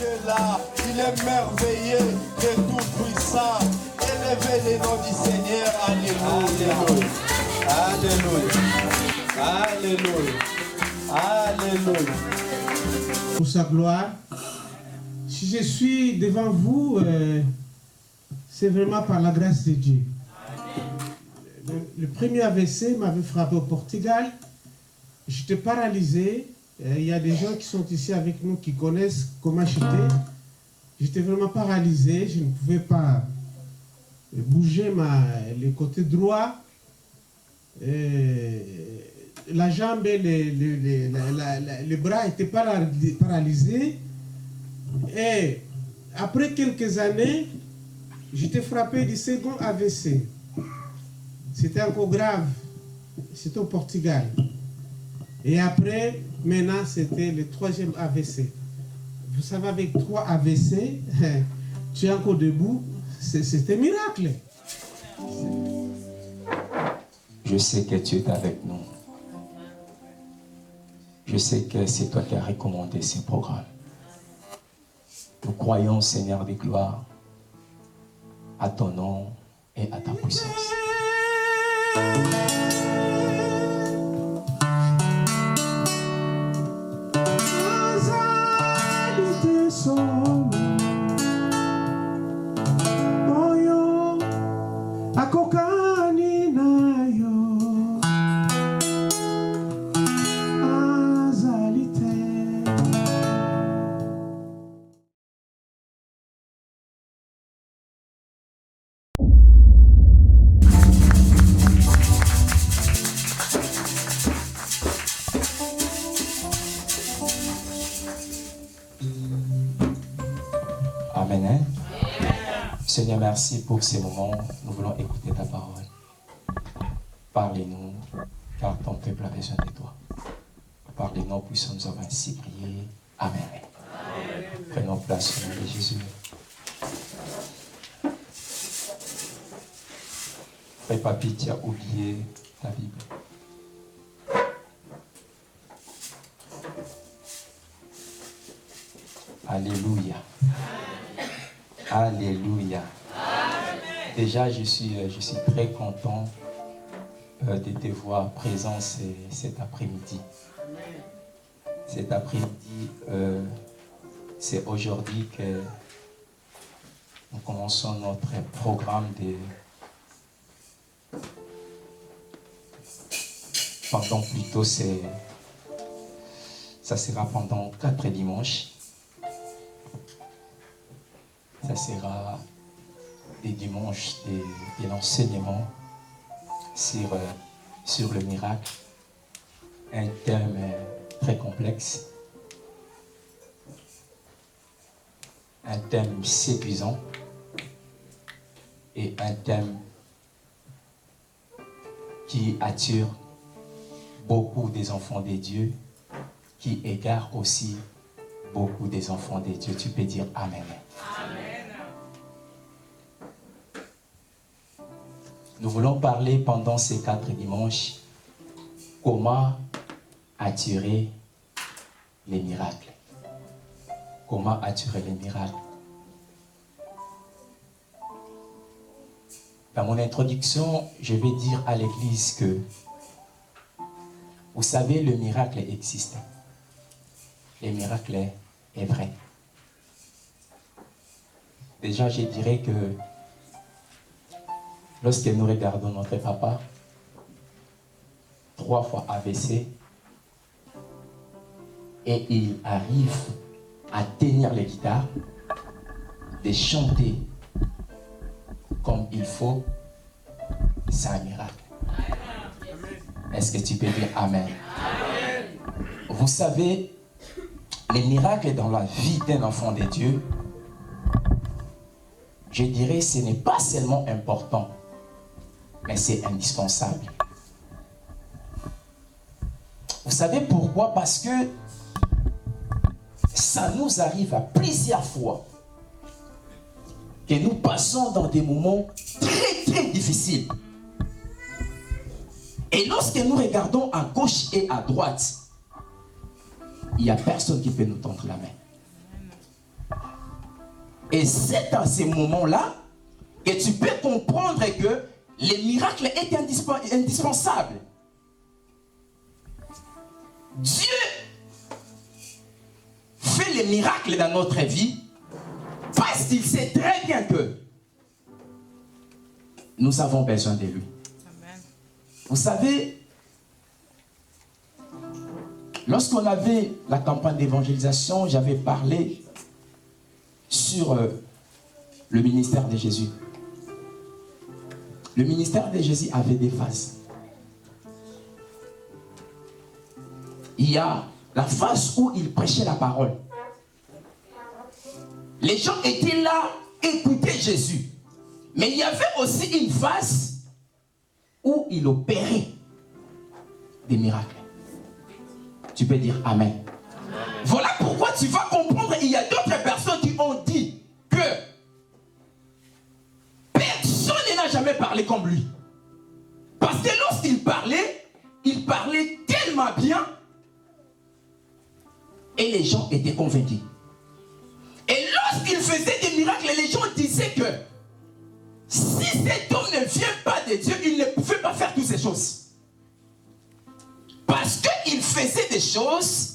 est là, il est merveilleux, il est tout puissant. Élevez les noms du Seigneur. Alléluia. Alléluia. Alléluia. Alléluia. Pour sa gloire. Si je suis devant vous, c'est vraiment par la grâce de Dieu. Le premier AVC m'avait frappé au Portugal. J'étais paralysé. Il y a des gens qui sont ici avec nous qui connaissent comment j'étais. J'étais vraiment paralysé. Je ne pouvais pas bouger le côté droit. La jambe et les bras étaient paralysés. Et après quelques années, j'étais frappé du second AVC. C'était encore grave. C'était au Portugal. Et après, maintenant, c'était le troisième AVC. Vous savez, avec 3 AVC, tu es encore debout. C'est un miracle. Je sais que tu es avec nous. Je sais que c'est toi qui as recommandé ces programmes. Nous croyons, Seigneur des gloires, à ton nom et à ta puissance. Amen. Seigneur, merci pour ces moments. Nous voulons écouter ta parole. Parlez-nous, car ton peuple a besoin de toi. Parlez-nous, puissions nous avons ainsi prié. Amen. Prenons place au nom de Jésus. Frère Papi, tu as oublié ta Bible. Alléluia. Alléluia. Déjà, je suis très content de te voir présent cet après-midi. Cet après-midi, c'est aujourd'hui que nous commençons notre programme pendant plutôt ça sera pendant 4 dimanches. Ça sera des dimanches de l'enseignement sur le miracle. Un thème très complexe. Un thème séduisant. Et un thème qui attire beaucoup des enfants de Dieu, qui égare aussi beaucoup des enfants de Dieu. Tu peux dire Amen. Nous voulons parler pendant ces 4 dimanches comment attirer les miracles. Comment attirer les miracles. Dans mon introduction, je vais dire à l'Église que, vous savez, le miracle existe. Le miracle est vrai. Déjà, je dirais que lorsque nous regardons notre papa, 3 fois AVC, et il arrive à tenir les guitares, de chanter comme il faut, c'est un miracle. Est-ce que tu peux dire Amen? Amen. Vous savez, les miracles dans la vie d'un enfant de Dieu, je dirais, ce n'est pas seulement important, mais c'est indispensable. Vous savez pourquoi? Parce que ça nous arrive à plusieurs fois que nous passons dans des moments très difficiles. Et lorsque nous regardons à gauche et à droite, il n'y a personne qui peut nous tendre la main. Et c'est à ces moments-là que tu peux comprendre que les miracles étaient indispensables. Dieu fait les miracles dans notre vie parce qu'il sait très bien que nous avons besoin de lui. Amen. Vous savez, lorsqu'on avait la campagne d'évangélisation, j'avais parlé sur le ministère de Jésus. Le ministère de Jésus avait des phases. Il y a la phase où il prêchait la parole. Les gens étaient là, écoutaient Jésus. Mais il y avait aussi une phase où il opérait des miracles. Tu peux dire Amen. Amen. Voilà pourquoi tu vas comprendre, il y a d'autres personnes qui ont dit que personne n'a jamais parlé comme lui. Parce que lorsqu'il parlait tellement bien et les gens étaient convaincus. Et lorsqu'il faisait des miracles, les gens disaient que si cet homme ne vient pas de Dieu, il ne pouvait pas faire toutes ces choses. Parce qu'il faisait des choses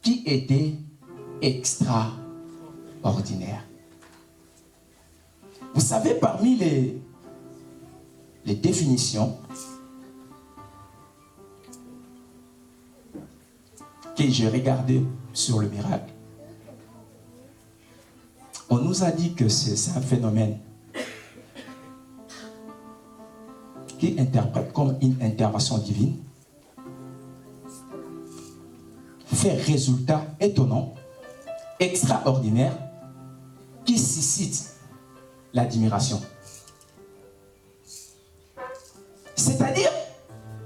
qui étaient extraordinaires. Vous savez, parmi les définitions que j'ai regardées sur le miracle, on nous a dit que c'est un phénomène qui interprète comme une intervention divine, fait résultat étonnant, extraordinaire, qui suscite l'admiration. C'est-à-dire,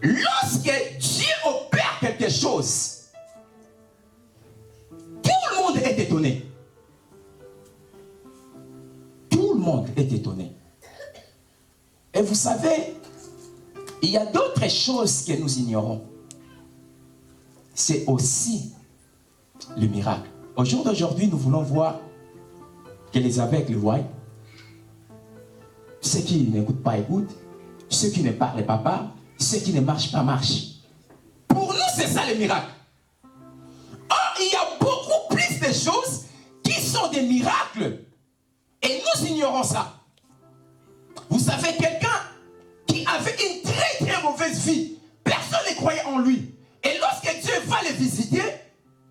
lorsque Dieu opère quelque chose, tout le monde est étonné. Tout le monde est étonné. Et vous savez, il y a d'autres choses que nous ignorons. C'est aussi le miracle. Au jour d'aujourd'hui, nous voulons voir que les aveugles voient, ceux qui n'écoutent pas écoutent, ceux qui ne parlent pas parlent, ceux qui ne marchent pas marchent. Pour nous, c'est ça le miracle. Or, il y a beaucoup plus de choses qui sont des miracles. Et nous ignorons ça. Vous savez, quelqu'un qui avait une très très mauvaise vie, personne ne croyait en lui. Et lorsque Dieu va le visiter,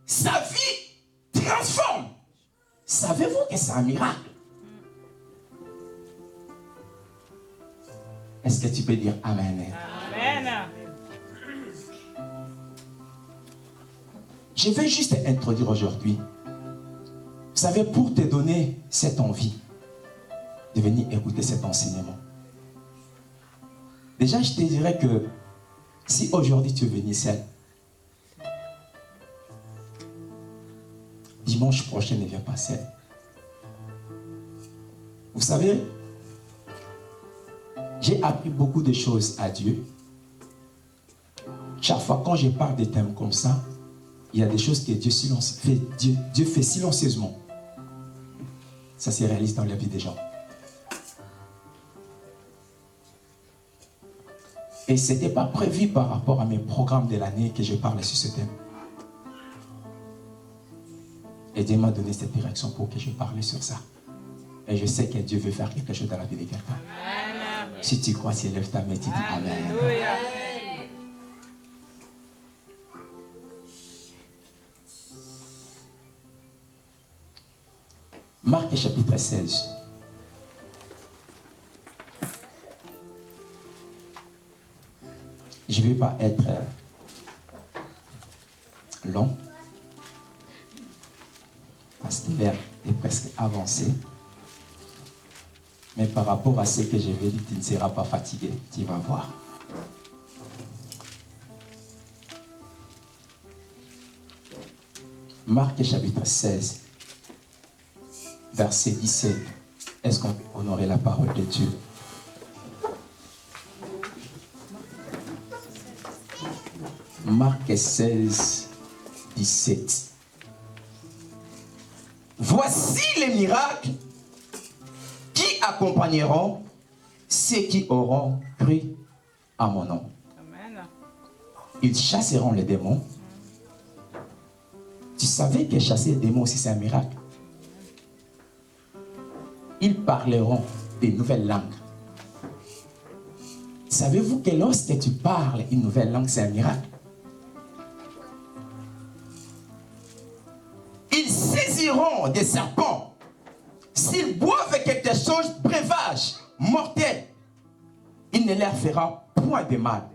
sa vie transforme. Savez-vous que c'est un miracle? Est-ce que tu peux dire Amen? Amen. Je vais juste introduire aujourd'hui. Vous savez, pour te donner cette envie de venir écouter cet enseignement. Déjà, je te dirais que si aujourd'hui tu es venu seul, dimanche prochain ne viens pas seul. Vous savez, j'ai appris beaucoup de choses à Dieu. Chaque fois quand je parle de thèmes comme ça, il y a des choses que Dieu fait silencieusement. Ça se réalise dans la vie des gens. Et ce n'était pas prévu par rapport à mes programmes de l'année que je parle sur ce thème. Et Dieu m'a donné cette direction pour que je parle sur ça. Et je sais que Dieu veut faire quelque chose dans la vie de quelqu'un. Si tu crois, tu lèves ta main et tu dis Amen. Alléluia. Marc chapitre 16. Je ne vais pas être long. Parce que l'heure est presque avancée. Mais par rapport à ce que je vais dire, tu ne seras pas fatigué. Tu vas voir. Marc chapitre 16, verset 17. Est-ce qu'on peut honorer la parole de Dieu? Marc 16, 17. voici les miracles qui accompagneront ceux qui auront cru à mon nom. Amen. Ils chasseront les démons. Tu savais que chasser les démons aussi c'est un miracle. Ils parleront des nouvelles langues. Savez-vous que lorsque tu parles une nouvelle langue, c'est un miracle? Ils saisiront des serpents. S'ils boivent quelque chose, breuvage, mortel, il ne leur fera point de mal.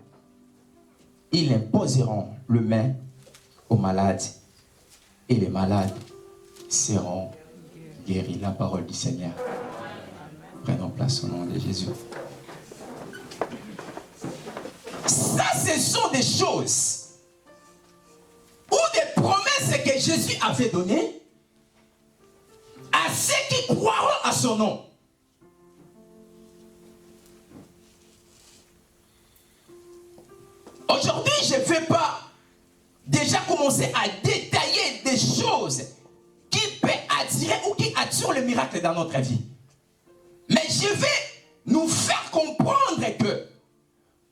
Ils imposeront le main aux malades et les malades seront guéris. La parole du Seigneur. Prenons place au nom de Jésus. Ça, ce sont des choses ou des promesses que Jésus avait données à ceux qui croiront à son nom. Aujourd'hui, je ne vais pas déjà commencer à détailler des choses qui peuvent attirer ou qui attirent le miracle dans notre vie. Mais je vais nous faire comprendre que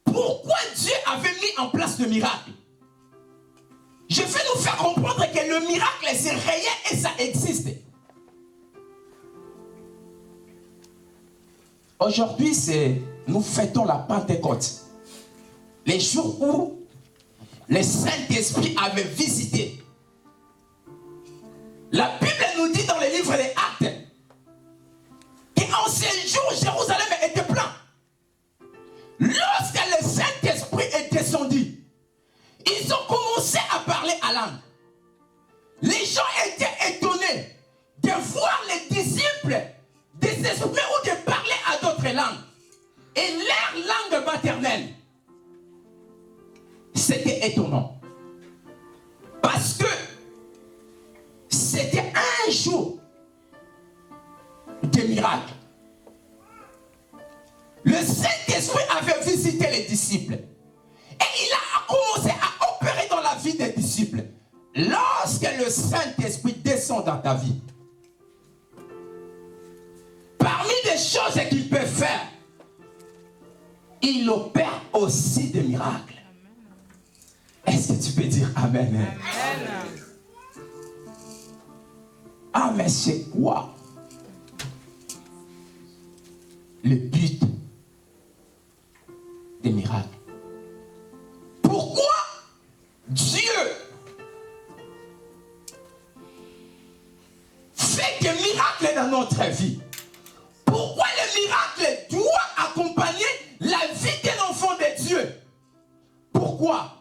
pourquoi Dieu avait mis en place le miracle. Je vais nous faire comprendre que le miracle c'est réel et ça existe. Aujourd'hui, nous fêtons la Pentecôte. Les jours où le Saint-Esprit avait visité. La Bible nous dit dans les livres des Actes qu'en ces jours, Jérusalem était plein. Lorsque le Saint-Esprit est descendu, ils ont commencé à parler à langue. Les gens étaient étonnés de voir les disciples désespérer ou de parler à d'autres langues. Et leur langue maternelle. C'était étonnant. Parce que c'était un jour de miracle. Le Saint-Esprit avait visité les disciples. Et il a commencé à opérer dans la vie des disciples. Lorsque le Saint-Esprit descend dans ta vie, parmi des choses qu'il peut faire, il opère aussi des miracles. Est-ce que tu peux dire Amen? Amen. Ah, mais c'est quoi le but des miracles? Pourquoi Dieu fait des miracles dans notre vie? Pourquoi le miracle doit accompagner la vie d'un enfant de Dieu? Pourquoi?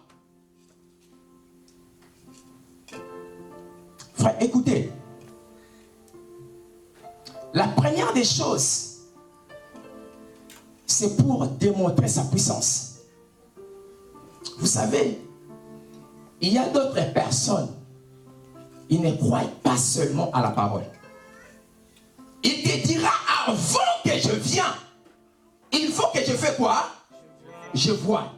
Frère, écoutez. La première des choses, c'est pour démontrer sa puissance. Vous savez, il y a d'autres personnes, ils ne croient pas seulement à la parole. Il te dira, avant que je vienne, il faut que je fasse quoi? Je vois.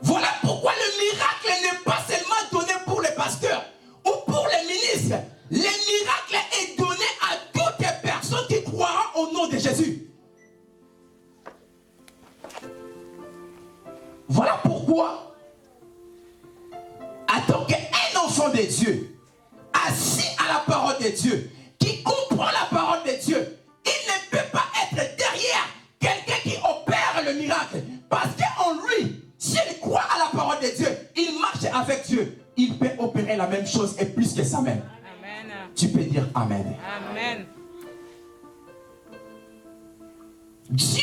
Voilà pourquoi le miracle n'est pas seulement donné pour les pasteurs ou pour les ministres. Le miracle est donné à toutes les personnes qui croiront au nom de Jésus. Voilà pourquoi, en tant qu'un enfant de Dieu, assis à la parole de Dieu, qui comprend la parole de Dieu, il ne peut pas être derrière quelqu'un qui opère le miracle. Parce qu'en lui, s'il croit à la parole de Dieu, il marche avec Dieu. Il peut opérer la même chose et plus que ça même. Amen. Tu peux dire Amen. Amen. Dieu,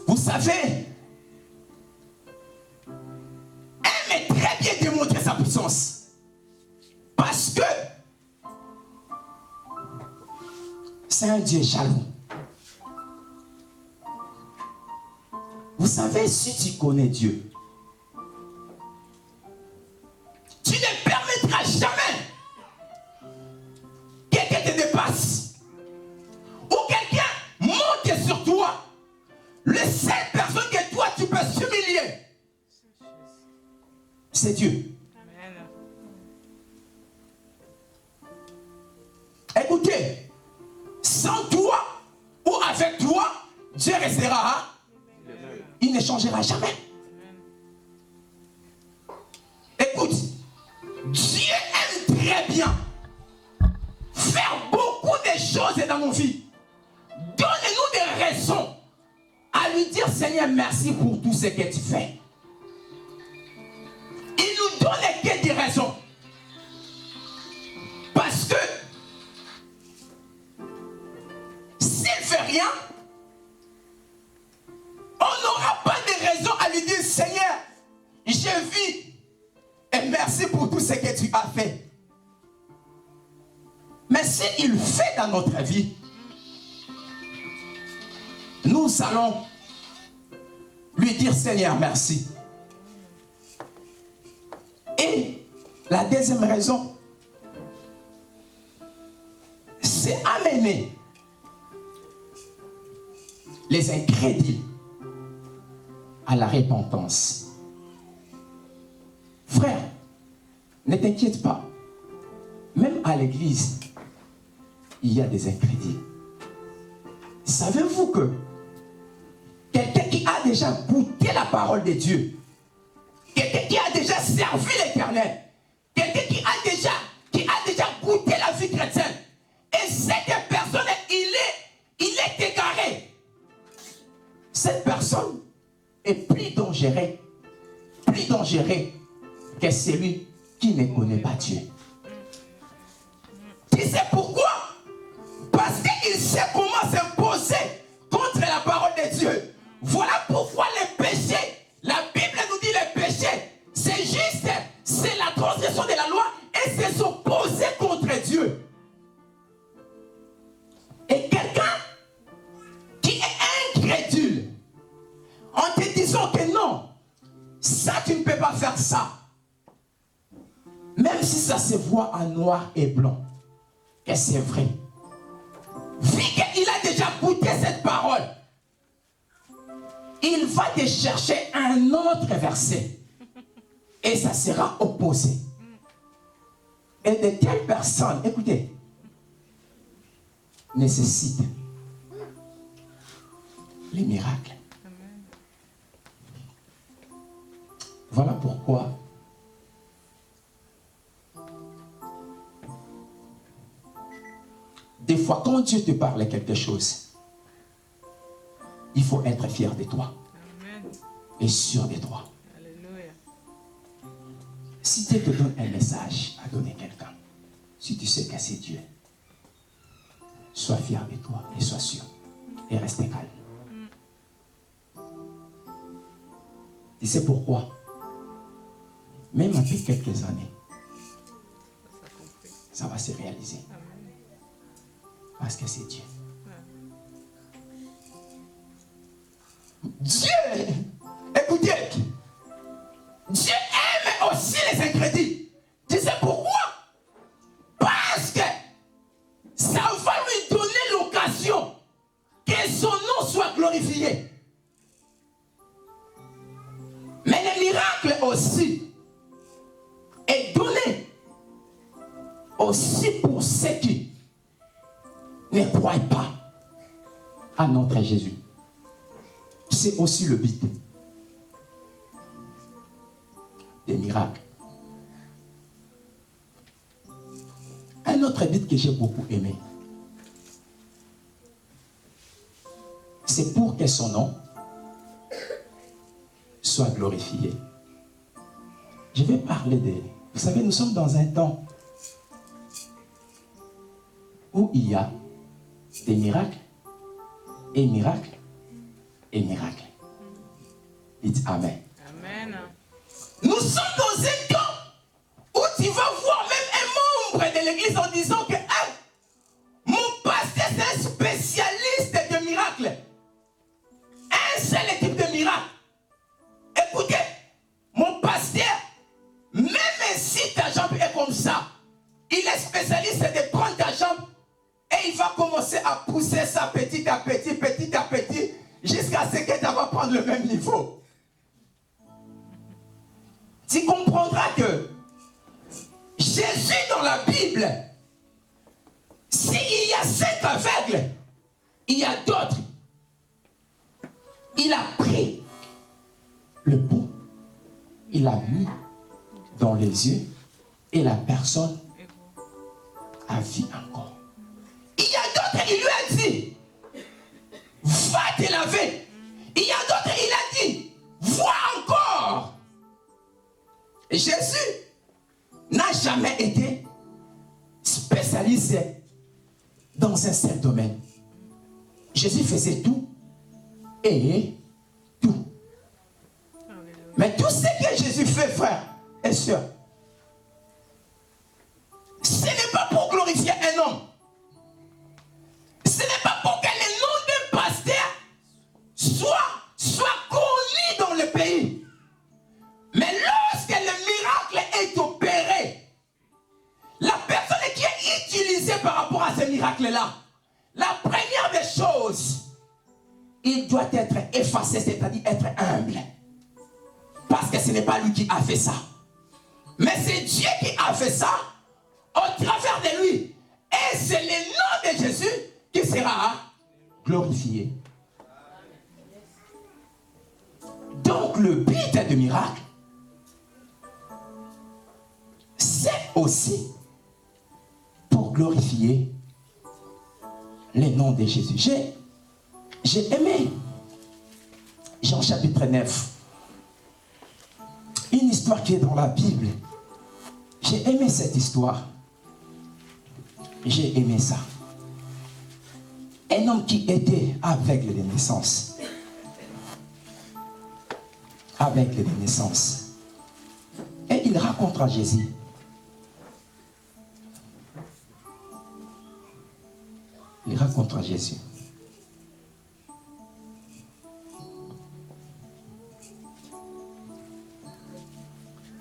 vous savez, aime très bien démontrer sa puissance. Parce que c'est un Dieu jaloux. Vous savez, si tu connais Dieu, tu ne permettras jamais que quelqu'un te dépasse ou quelqu'un monte sur toi. La seule personne que toi tu peux s'humilier, c'est Dieu. Amen. toi, Dieu restera. Il ne changera jamais. Écoute, Dieu aime très bien faire beaucoup de choses dans nos vies. Donne-nous des raisons à lui dire, Seigneur, merci pour tout ce que tu fais. Il nous donne que des raisons. Parce que s'il ne fait rien, on n'aura pas de raison à lui dire, Seigneur, je vis et merci pour tout ce que tu as fait. Mais s'il fait dans notre vie, nous allons lui dire, Seigneur, merci. Et la deuxième raison, c'est amener les incrédules à la repentance. Frère, ne t'inquiète pas. Même à l'église, il y a des incrédules. Savez-vous que quelqu'un qui a déjà goûté la parole de Dieu, quelqu'un qui a déjà servi l'Éternel, quelqu'un qui a déjà goûté la vie chrétienne, et cette personne, il est égaré. Cette personne est plus dangereux que celui qui ne connaît pas Dieu. Tu sais pourquoi? Parce qu'il sait comment s'imposer contre la parole de Dieu. Voilà pourquoi les péchés, la Bible nous dit les péchés, c'est juste, c'est la transgression de la loi et c'est s'opposer contre Dieu. Et quelqu'un qui est incrédule, en te disant que non, ça tu ne peux pas faire ça, même si ça se voit en noir et blanc, que c'est vrai. Vu qu'il a déjà goûté cette parole, il va te chercher un autre verset et ça sera opposé. Et de telles personnes, écoutez, nécessitent les miracles. Voilà pourquoi des fois, quand Dieu te parle quelque chose, il faut être fier de toi. Amen. Et sûr de toi. Alléluia. Si Dieu te donne un message à donner à quelqu'un, si tu sais que c'est Dieu, sois fier de toi et sois sûr. Et reste calme. Tu sais pourquoi? Même après quelques années, ça va se réaliser. Parce que c'est Dieu. Dieu, écoutez, Dieu aime aussi les incrédules. Tu sais pourquoi? Parce que ça va lui donner l'occasion que son nom soit glorifié. Mais le miracle aussi est donné aussi pour ceux qui ne croient pas à notre Jésus. C'est aussi le but des miracles. Un autre but que j'ai beaucoup aimé, c'est pour que son nom soit glorifié. Je vais parler de... Vous savez, nous sommes dans un temps où il y a des miracles et miracles et miracles. Dites Amen. Amen. Nous sommes dans un temps où tu vas voir même un membre de l'église en disant que mon pasteur c'est un spécialiste de miracles. Un seul type de miracle. Écoutez, mon pasteur, même si ta jambe est comme ça, il est spécialiste de prendre ta jambe et il va commencer à pousser ça petit à petit, jusqu'à ce que tu vas prendre le même niveau. Tu comprendras que Jésus dans la Bible, s'il y a 5 aveugles, il y a d'autres le bout, il l'a mis dans les yeux et la personne a vu encore. Il y a d'autres, il lui a dit, va te laver. Il y a d'autres, il a dit, vois encore. Jésus n'a jamais été spécialisé dans un seul domaine. Jésus faisait tout et tout. Mais tout ce que Jésus fait, frère et sœurs, ce n'est pas pour glorifier un homme. Ce n'est pas pour que le nom d'un pasteur soit connu dans le pays. Mais lorsque le miracle est opéré, la personne qui est utilisée par rapport à ce miracle-là, la première des choses, il doit être effacé, c'est-à-dire être humble. Parce que ce n'est pas lui qui a fait ça. Mais c'est Dieu qui a fait ça au travers de lui. Et c'est le nom de Jésus qui sera glorifié. Donc le but du miracle, c'est aussi pour glorifier le nom de Jésus. J'ai aimé Jean chapitre 9. Une histoire qui est dans la Bible. J'ai aimé cette histoire. J'ai aimé ça. Un homme qui était aveugle de naissance. Aveugle de naissance. Et il raconte à Jésus. Il raconte à Jésus.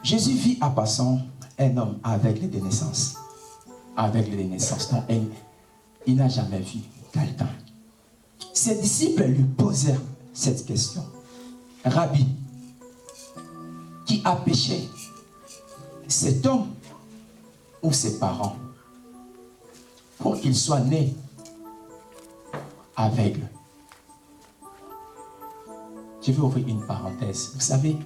Jésus vit en passant un homme aveugle de naissance. Aveugle de naissance. Donc, il n'a jamais vu quelqu'un. Ses disciples lui posèrent cette question. Rabbi, qui a péché? Cet homme ou ses parents? Pour qu'il soit né aveugle. Je vais ouvrir une parenthèse. Vous savez,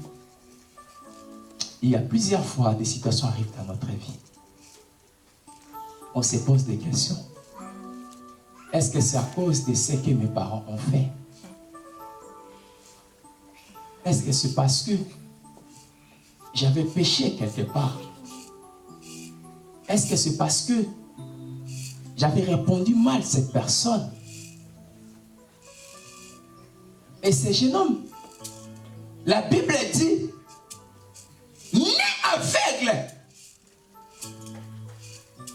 il y a plusieurs fois des situations arrivent dans notre vie. On se pose des questions. Est-ce que c'est à cause de ce que mes parents ont fait? Est-ce que c'est parce que j'avais péché quelque part? Est-ce que c'est parce que j'avais répondu mal à cette personne? Et ce jeune homme, la Bible dit, né aveugle.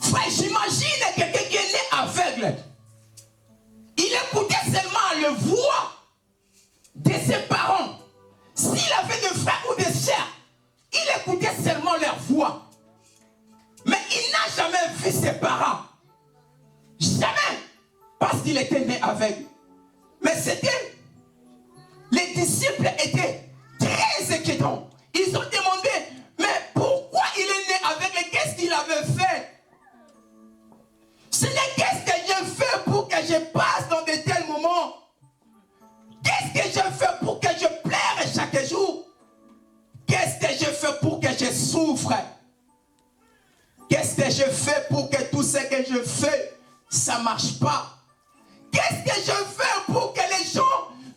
Frère, j'imagine quelqu'un qui est né aveugle. Il écoutait seulement la voix de ses parents. S'il avait des frères ou des sœurs, il écoutait seulement leur voix. Mais il n'a jamais vu ses parents. Jamais. Parce qu'il était né aveugle. Mais c'était... Les disciples étaient très inquiétants. Ils ont demandé, mais pourquoi il est né aveugle? Qu'est-ce qu'il avait fait? Ce n'est qu'est-ce que j'ai fait pour que je passe dans de tels moments? Qu'est-ce que je fais pour que je pleure chaque jour? Qu'est-ce que je fais pour que je souffre? Qu'est-ce que je fais pour que tout ce que je fais, ça ne marche pas? Qu'est-ce que je fais pour que les gens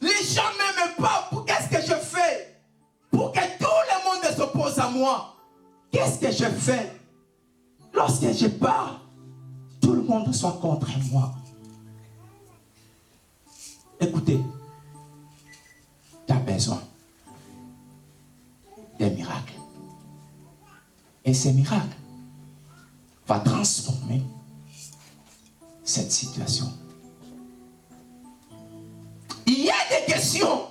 ne m'aiment pas? Qu'est-ce que je fais pour que tout le monde s'oppose à moi? Qu'est-ce que je fais lorsque je pars? Tout le monde soit contre moi. Écoutez, tu as besoin d'un miracle. Et ce miracle va transformer cette situation. Il y a des questions.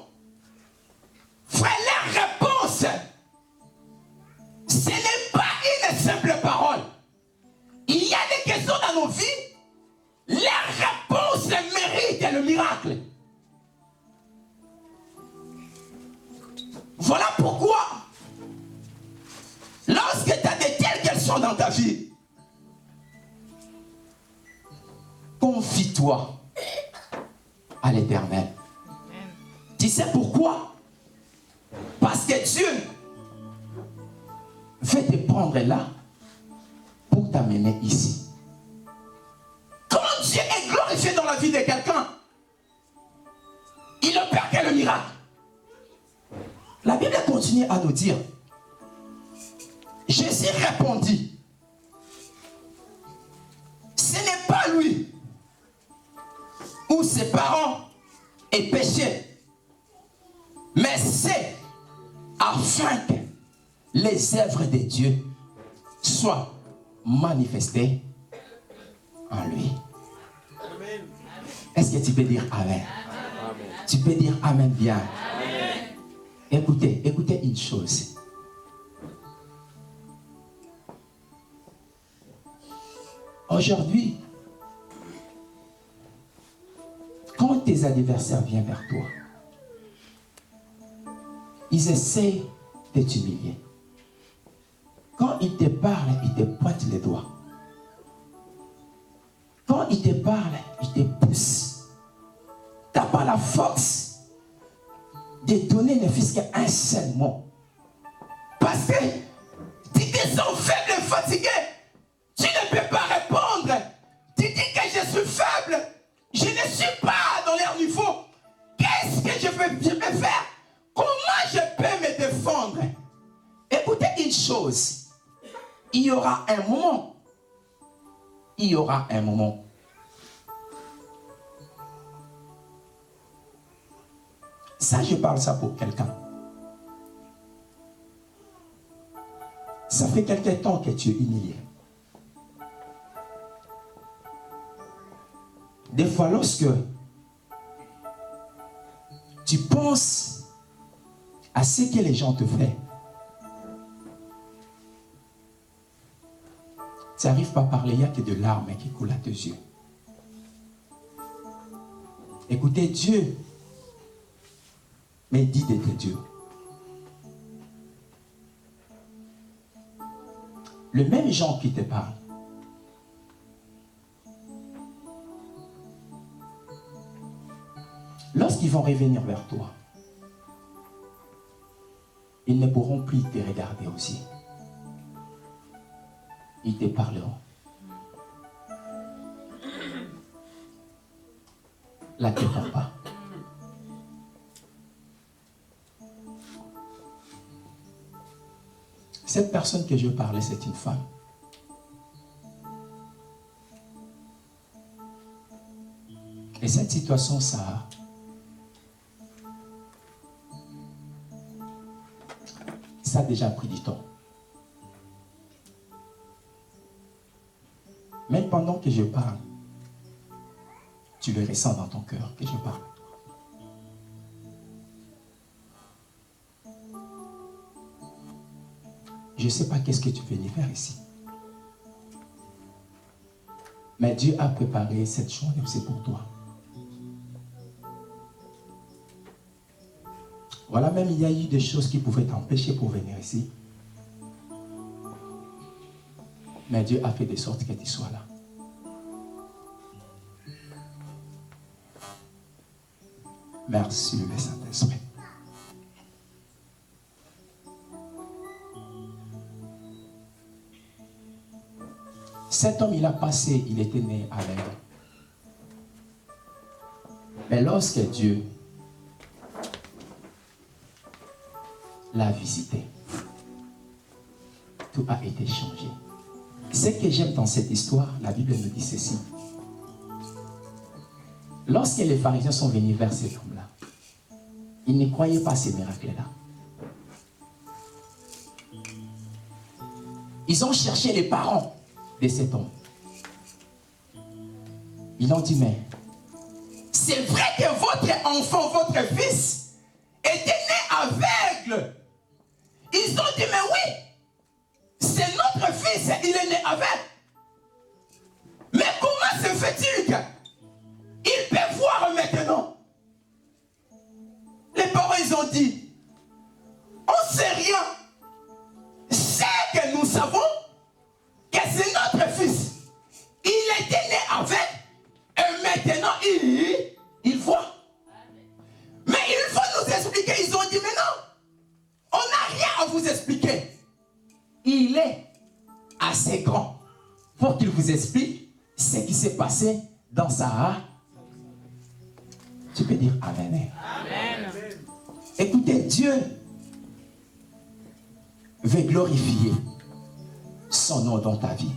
Frère, la réponse, ce n'est pas une simple parole. Il y a des questions dans nos vies. La réponse mérite le miracle. Voilà pourquoi, lorsque tu as de telles questions dans ta vie, confie-toi à l'Éternel. Tu sais pourquoi? Parce que Dieu veut te prendre là pour t'amener ici. Quand Dieu est glorifié dans la vie de quelqu'un, il opère quel miracle? La Bible continue à nous dire, Jésus répondit, ce n'est pas lui ou ses parents aient péché, mais c'est afin que les œuvres de Dieu soient manifestées en lui. Est-ce que tu peux dire Amen? Amen. Tu peux dire Amen bien. Amen. Écoutez une chose. Aujourd'hui, quand tes adversaires viennent vers toi, ils essaient de t'humilier. Quand ils te parlent, ils te pointent les doigts. Quand ils te parlent, ils te poussent. Tu n'as pas la force de donner ne fût-ce qu'un seul mot. Parce que tu te sens faible et fatigué. Tu ne peux pas répondre. Tu dis que je suis faible. Je ne suis pas dans leur niveau. Qu'est-ce que je peux faire? Comment je peux me défendre? Écoutez une chose. Il y aura un moment. Il y aura un moment. Ça, je parle ça pour quelqu'un. Ça fait quelque temps que tu es humilié. Des fois, lorsque tu penses à ce que les gens te font, tu n'arrives pas à parler, il n'y a que de larmes qui coulent à tes yeux. Écoutez, Dieu me dit d'être Dieu. Le même gens qui te parle, lorsqu'ils vont revenir vers toi, ils ne pourront plus te regarder aussi. Ils te parleront. La tête en bas. Cette personne que je parlais, c'est une femme. Et cette situation, ça a déjà pris du temps. Même pendant que je parle, tu le ressens dans ton cœur que je parle. Je ne sais pas qu'est-ce que tu veux venir faire ici. Mais Dieu a préparé cette journée aussi pour toi. Voilà, même il y a eu des choses qui pouvaient t'empêcher pour venir ici. Mais Dieu a fait de sorte que tu sois là. Merci le Saint-Esprit. Cet homme, il a passé, il était né à l'aide. Mais lorsque Dieu l'a visité, tout a été changé. Ce que j'aime dans cette histoire, la Bible nous dit ceci. Lorsque les pharisiens sont venus vers cet homme-là, ils ne croyaient pas à ces miracles-là. Ils ont cherché les parents de cet homme. Ils ont dit, mais c'est vrai que votre enfant, votre fils, était né aveugle. Ils ont dit, mais oui, c'est notre fils, il est né aveugle. Mais comment se fait-il qu'il peut voir maintenant? Les parents, ils ont dit, on ne sait rien. C'est que nous savons que c'est notre fils. Il était né avec et maintenant il voit. Mais il faut nous expliquer. Ils ont dit, mais non, on a vous explique ce qui s'est passé dans Sahara. Tu peux dire Amen. Amen. Écoutez, Dieu veut glorifier son nom dans ta vie.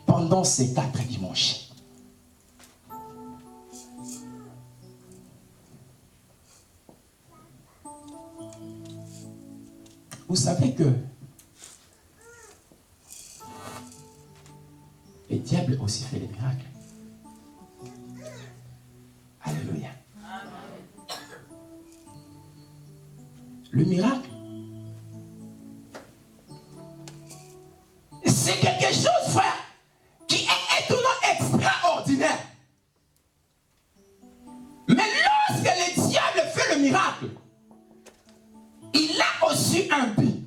Pendant ces 4 dimanches. Vous savez que le diable aussi fait les miracles. Alléluia. Le miracle, c'est quelque chose, frère, qui est étonnant, extraordinaire. Mais lorsque le diable fait le miracle, il a aussi un but.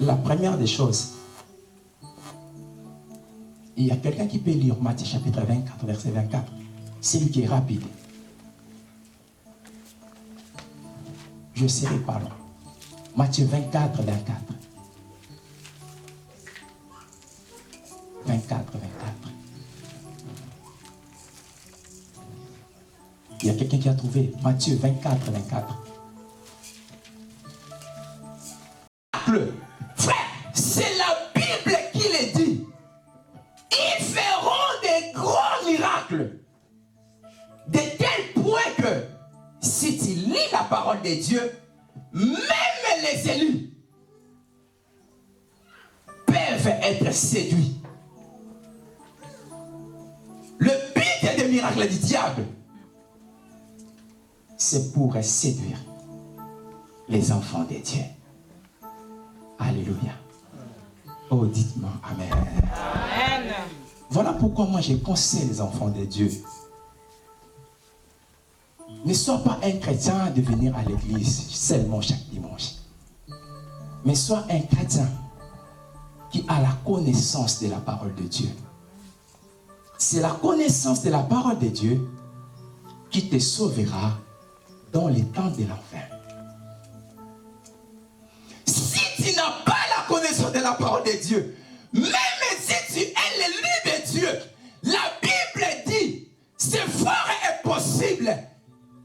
La première des choses, il y a quelqu'un qui peut lire Matthieu chapitre 24, verset 24. C'est lui qui est rapide. Je serai pas long. Matthieu 24, 24. 24, 24. Il y a quelqu'un qui a trouvé Matthieu 24, 24. Frère, c'est la Bible qui le dit. Ils feront des grands miracles. De tel point que si tu lis la parole de Dieu, même les élus peuvent être séduits. Le but des miracles du diable, c'est pour séduire les enfants de Dieu. Alléluia. Oh, dites-moi Amen. Amen. Voilà pourquoi moi je conseille les enfants de Dieu. Ne sois pas un chrétien de venir à l'église seulement chaque dimanche. Mais sois un chrétien qui a la connaissance de la parole de Dieu. C'est la connaissance de la parole de Dieu qui te sauvera dans les temps de l'enfer. Si tu n'as pas la connaissance de la parole de Dieu, même si tu es l'élu de Dieu, la Bible dit, c'est fort et possible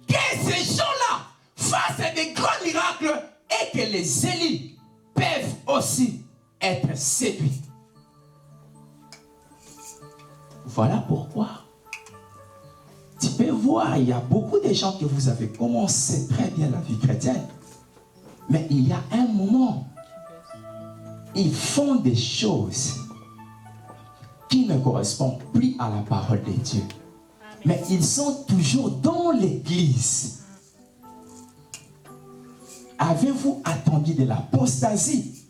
que ces gens-là fassent des grands miracles et que les élus peuvent aussi être séduits. Voilà pourquoi tu peux voir, il y a beaucoup de gens que vous avez commencé très bien la vie chrétienne, mais il y a un moment, ils font des choses qui ne correspondent plus à la parole de Dieu. Mais ils sont toujours dans l'église. Avez-vous attendu de l'apostasie?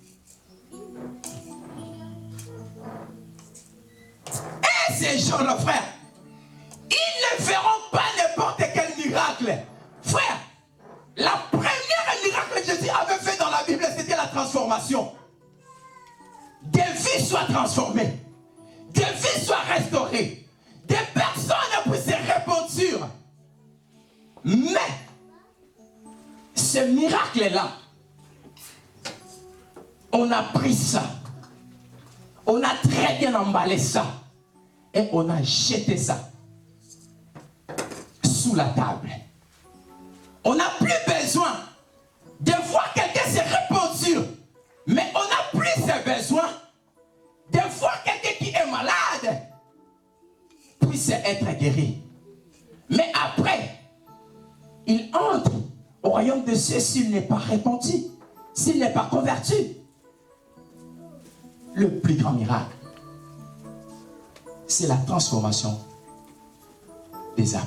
Et ces gens-là, frère, ils ne feront pas n'importe quel miracle. Frère, la première miracle que Jésus avait fait dans la Bible, c'était la transformation. Des vies soient transformées. Des vies soient restaurées. Des personnes puissent se repentir. Mais, ce miracle-là, on a pris ça. On a très bien emballé ça. Et on a jeté ça sous la table. On n'a plus besoin de voir quelqu'un se repentir. Mais on n'a plus ce besoin de voir quelqu'un qui est malade puisse être guéri. Mais après, il entre au royaume de Dieu s'il n'est pas repenti, s'il n'est pas converti. Le plus grand miracle, c'est la transformation des âmes.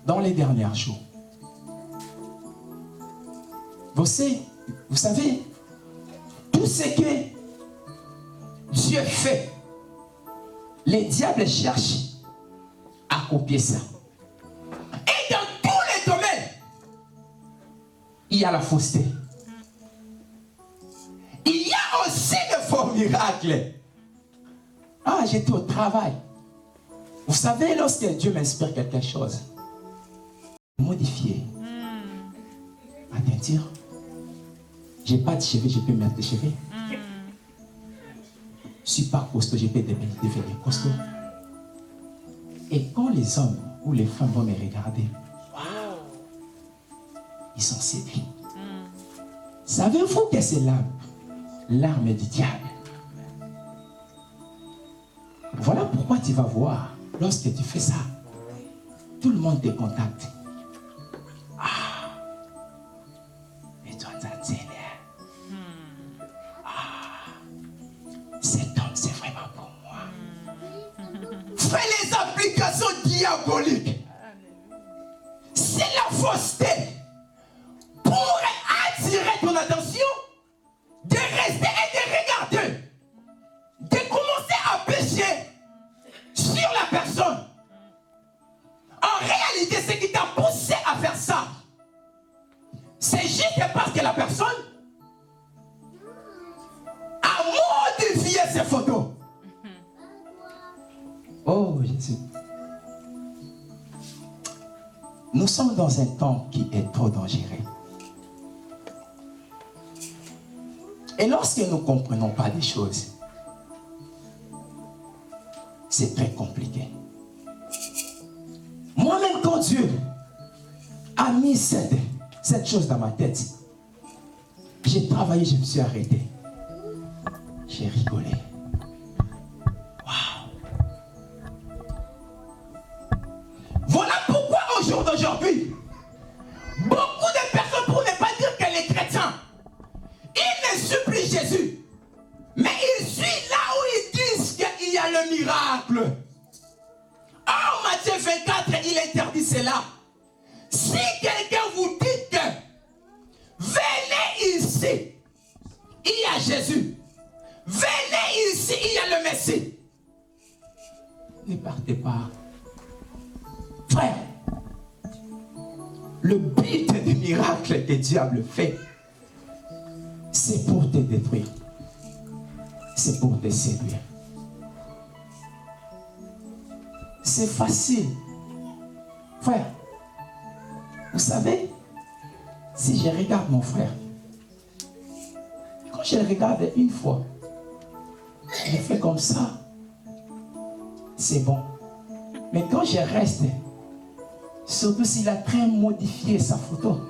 Dans les derniers jours, vous savez, tout ce que Dieu fait, les diables cherchent à copier ça. Et dans tous les domaines, il y a la fausseté. Il y a aussi de faux miracles. Ah, j'étais au travail. Vous savez, lorsque Dieu m'inspire quelque chose, modifier, à teinture, j'ai pas de cheveux, je peux mettre des cheveux. Je suis pas costaud, je peux devenir costaud. Et quand les hommes ou les femmes vont me regarder, wow, ils sont séduits. Savez-vous que c'est l'arme du diable? Voilà pourquoi tu vas voir, lorsque tu fais ça, tout le monde te contacte. Ah, et toi, cet homme, c'est vraiment pour moi. Fais les applications diaboliques. C'est la fausseté. Pour attirer ton attention, de rester et de regarder, de commencer à pécher sur la personne. En réalité, ce qui t'a poussé à faire ça, c'est juste parce que la personne a modifié ses photos. Oh Jésus. Nous sommes dans un temps qui est trop dangereux. Et lorsque nous ne comprenons pas des choses, c'est très compliqué. Moi-même, quand Dieu a mis cette chose dans ma tête, j'ai travaillé, je me suis arrêté. J'ai rigolé. Waouh! Voilà pourquoi au jour d'aujourd'hui, beaucoup de personnes, pour ne pas dire que les chrétiens, ils ne supplient Jésus, mais ils suivent là où ils disent qu'il y a le miracle. En Matthieu 24, il interdit cela. Si quelqu'un vous dit que venez ici, il y a Jésus. Venez ici, il y a le Messie. Ne partez pas. Frère, le but du miracle que le diable fait, c'est pour te détruire. C'est pour te séduire. C'est facile. Frère, vous savez, si je regarde mon frère, quand je le regarde une fois, je fais comme ça, c'est bon. Mais quand je reste, surtout s'il a très modifié sa photo,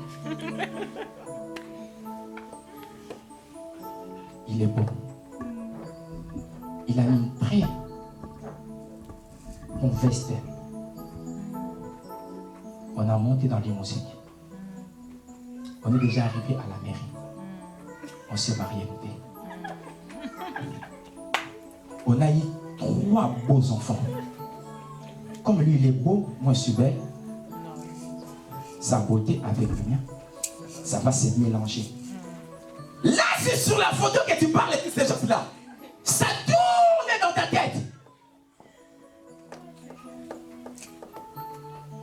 il est beau. Il a mis une très bonne veste. On a monté dans les musiques. On est déjà arrivé à la mairie. On s'est marié. On a eu 3 beaux enfants. Comme lui, il est beau, moi je suis belle. Sa beauté avec le mien, ça va se mélanger. Là, c'est sur la photo que tu parles de ces choses-là. Ça tourne dans ta tête.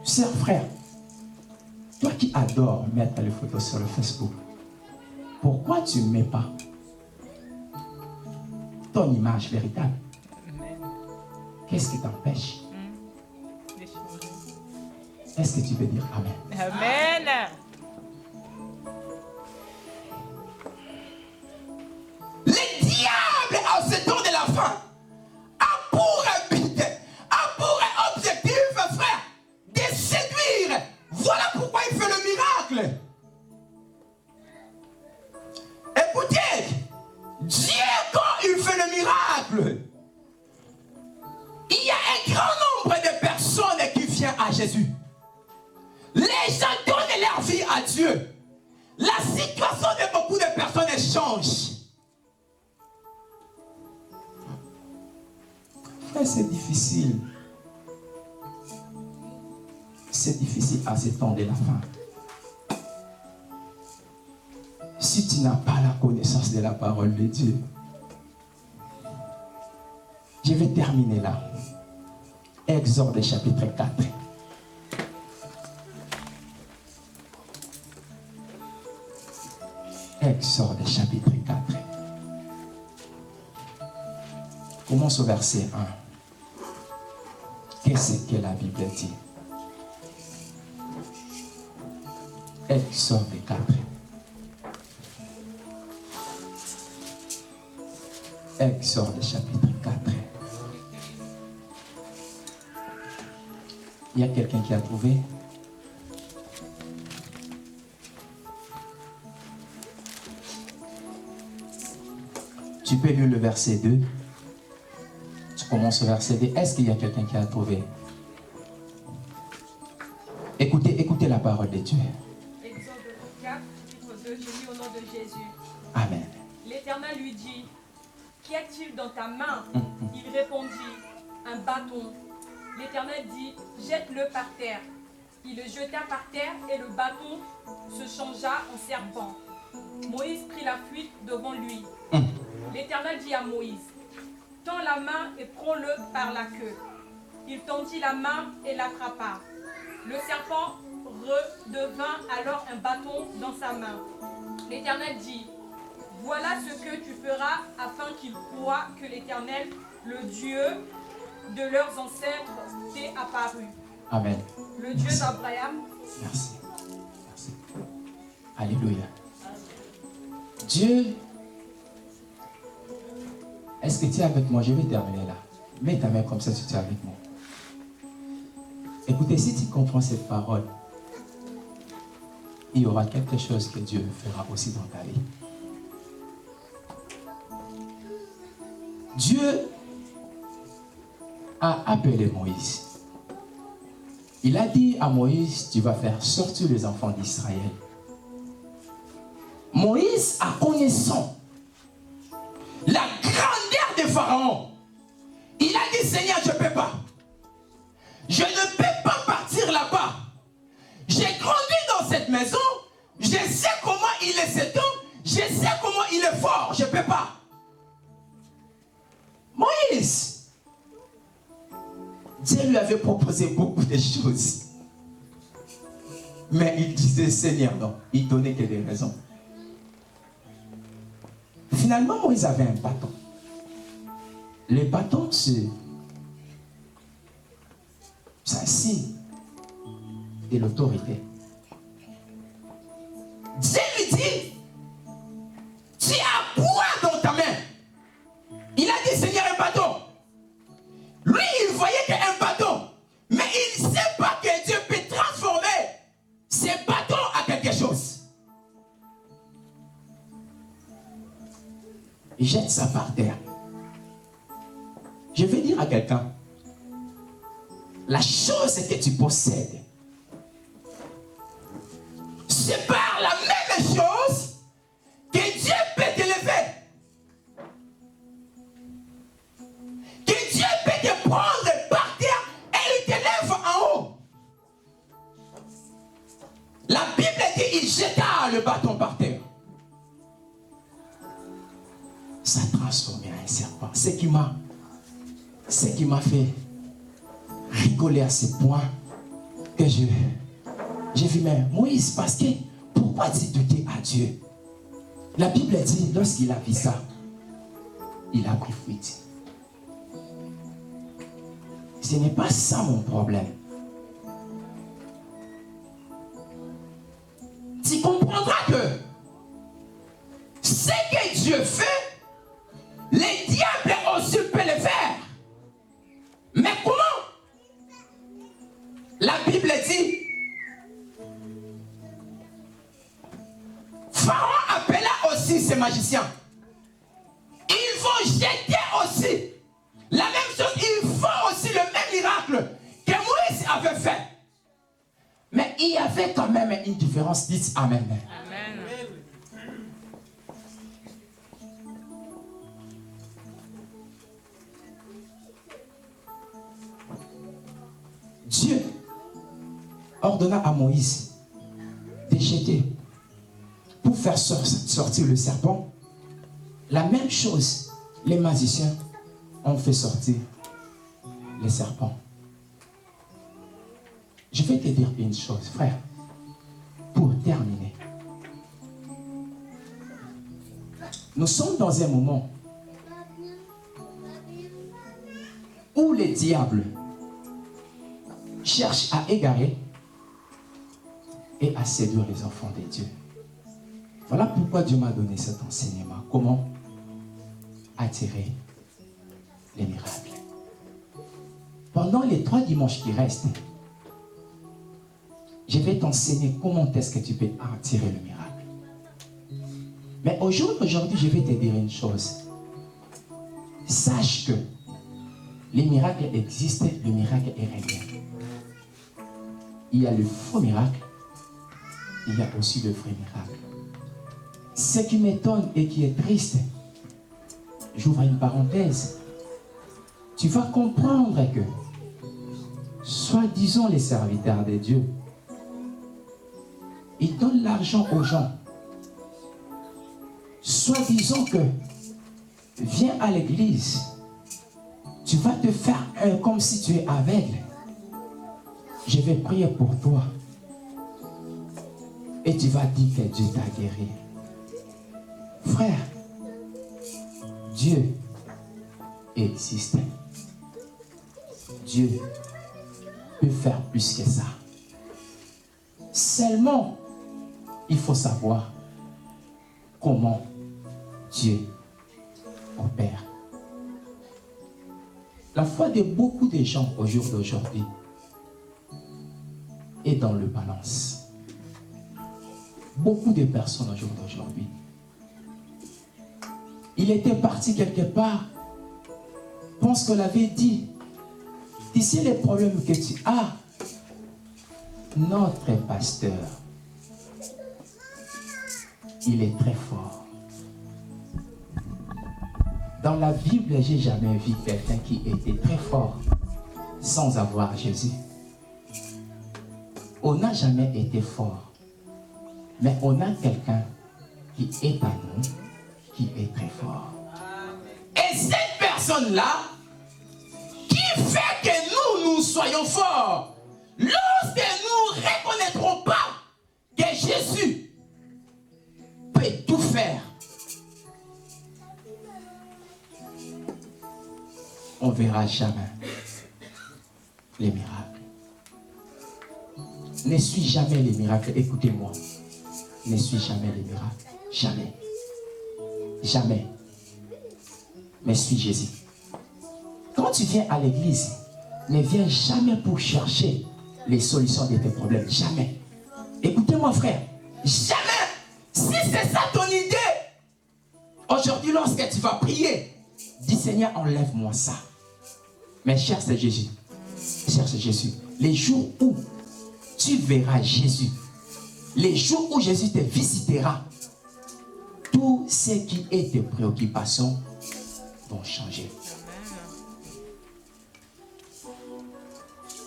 Sœur, frère, toi qui adores mettre les photos sur le Facebook, pourquoi tu ne mets pas ton image véritable? Qu'est-ce qui t'empêche? Est-ce que tu peux dire Amen? Amen. Le diable, en ce temps de la fin, a pour but, a pour objectif, frère, de séduire. Voilà pourquoi il fait le miracle. Écoutez, Dieu, quand il fait le miracle, il y a un grand nombre de personnes qui viennent à Jésus. Les gens donnent leur vie à Dieu. La situation de beaucoup de personnes change. Frère, c'est difficile. C'est difficile à ce temps de la fin. Si tu n'as pas la connaissance de la parole de Dieu, je vais terminer là. Exode chapitre 4. Exode chapitre 4. Commence au verset 1. Que qu'est-ce que la Bible dit. Exode 4. Exode chapitre 4. Il y a quelqu'un qui a trouvé? Tu peux lire le verset 2. Tu commences au verset 2. Est-ce qu'il y a quelqu'un qui a trouvé? Écoutez la parole de Dieu. Exode 4, chapitre 2, je lis au nom de Jésus. Amen. L'Éternel lui dit, qu'y a-t-il dans ta main? Il répondit, un bâton. L'Éternel dit, jette-le par terre. Il le jeta par terre et le bâton se changea en serpent. Moïse prit la fuite devant lui. L'Éternel dit à Moïse, tends la main et prends-le par la queue. Il tendit la main et l'attrapa. Le serpent redevint alors un bâton dans sa main. L'Éternel dit, voilà ce que tu feras afin qu'ils croient que l'Éternel, le Dieu de leurs ancêtres, t'est apparu. Amen. Le Dieu d'Abraham. Merci. Merci. Alléluia. Dieu, est-ce que tu es avec moi? Je vais terminer là. Mets ta main comme ça si tu es avec moi. Écoutez, si tu comprends cette parole, il y aura quelque chose que Dieu fera aussi dans ta vie. Dieu a appelé Moïse. Il a dit à Moïse, tu vas faire sortir les enfants d'Israël. Moïse a connaissant la grandeur de Pharaon. Il a dit, Seigneur, je ne peux pas. Je ne peux pas partir là-bas. J'ai grandi dans cette maison. Je sais comment il est cet homme. Je sais comment il est fort. Je ne peux pas. Moïse, Dieu lui avait proposé beaucoup de choses. Mais il disait, Seigneur, non. Il donnait que des raisons. Finalement, Moïse avait un bâton. Le bâton, c'est un signe de l'autorité. Dieu lui dit, tu as quoi dans ta main? Il a dit, Seigneur, un bâton. Lui, il voyait qu'un bâton. Mais il ne sait pas que Dieu peut transformer ces bâtons à quelque chose. Il jette ça par terre. Je vais dire à quelqu'un, la chose que tu possèdes, c'est par la même chose que Dieu peut t'élever. Que Dieu peut te prendre par terre et il t'élève en haut. La Bible dit il jeta le bâton par terre. Ça a transformé en un serpent. Ce qui m'a fait rigoler à ce point que j'ai vu, mais Moïse, parce que pourquoi tu doutais à Dieu? La Bible dit, lorsqu'il a vu ça, il a pris fuite. Ce n'est pas ça mon problème. Tu comprendras que ce que Dieu fait, les diables aussi peuvent le faire. Mais comment? La Bible dit, Pharaon appela aussi ses magiciens. Ils vont jeter aussi la même chose. Ils font aussi le même miracle que Moïse avait fait. Mais il y avait quand même une différence. Dites Amen. Amen. Dieu ordonna à Moïse de jeter pour faire sortir le serpent. La même chose, les magiciens ont fait sortir les serpents. Je vais te dire une chose, frère, pour terminer. Nous sommes dans un moment où les diables cherche à égarer et à séduire les enfants de Dieu. Voilà pourquoi Dieu m'a donné cet enseignement. Comment attirer les miracles. Pendant les 3 dimanches qui restent, je vais t'enseigner comment est-ce que tu peux attirer le miracle. Mais aujourd'hui, je vais te dire une chose. Sache que les miracles existent, le miracle est réel. Il y a le faux miracle, il y a aussi le vrai miracle. Ce qui m'étonne et qui est triste, j'ouvre une parenthèse, tu vas comprendre que, soi-disant les serviteurs de Dieu, ils donnent l'argent aux gens. Soi-disant que, viens à l'église, tu vas te faire comme si tu es aveugle. Je vais prier pour toi. Et tu vas dire que Dieu t'a guéri. Frère, Dieu existe. Dieu peut faire plus que ça. Seulement, il faut savoir comment Dieu opère. La foi de beaucoup de gens au jour d'aujourd'hui est dans le balance. Beaucoup de personnes au jour d'aujourd'hui. Il était parti quelque part, pense qu'on l'avait dit. D'ici les problèmes que tu as, notre pasteur, il est très fort. Dans la Bible, j'ai jamais vu quelqu'un qui était très fort sans avoir Jésus. On n'a jamais été fort, mais on a quelqu'un qui est à nous, qui est très fort. Et cette personne-là, qui fait que nous soyons forts, lorsque nous ne reconnaîtrons pas que Jésus peut tout faire, on ne verra jamais les miracles. Ne suis jamais les miracles. Écoutez-moi. Ne suis jamais les miracles. Jamais. Jamais. Mais suis Jésus. Quand tu viens à l'église, ne viens jamais pour chercher les solutions de tes problèmes. Jamais. Écoutez-moi, frère. Jamais. Si c'est ça ton idée, aujourd'hui, lorsque tu vas prier, dis Seigneur, enlève-moi ça. Mais cherche Jésus. Cherche Jésus. Les jours où tu verras Jésus, les jours où Jésus te visitera, tout ce qui est tes préoccupations vont changer.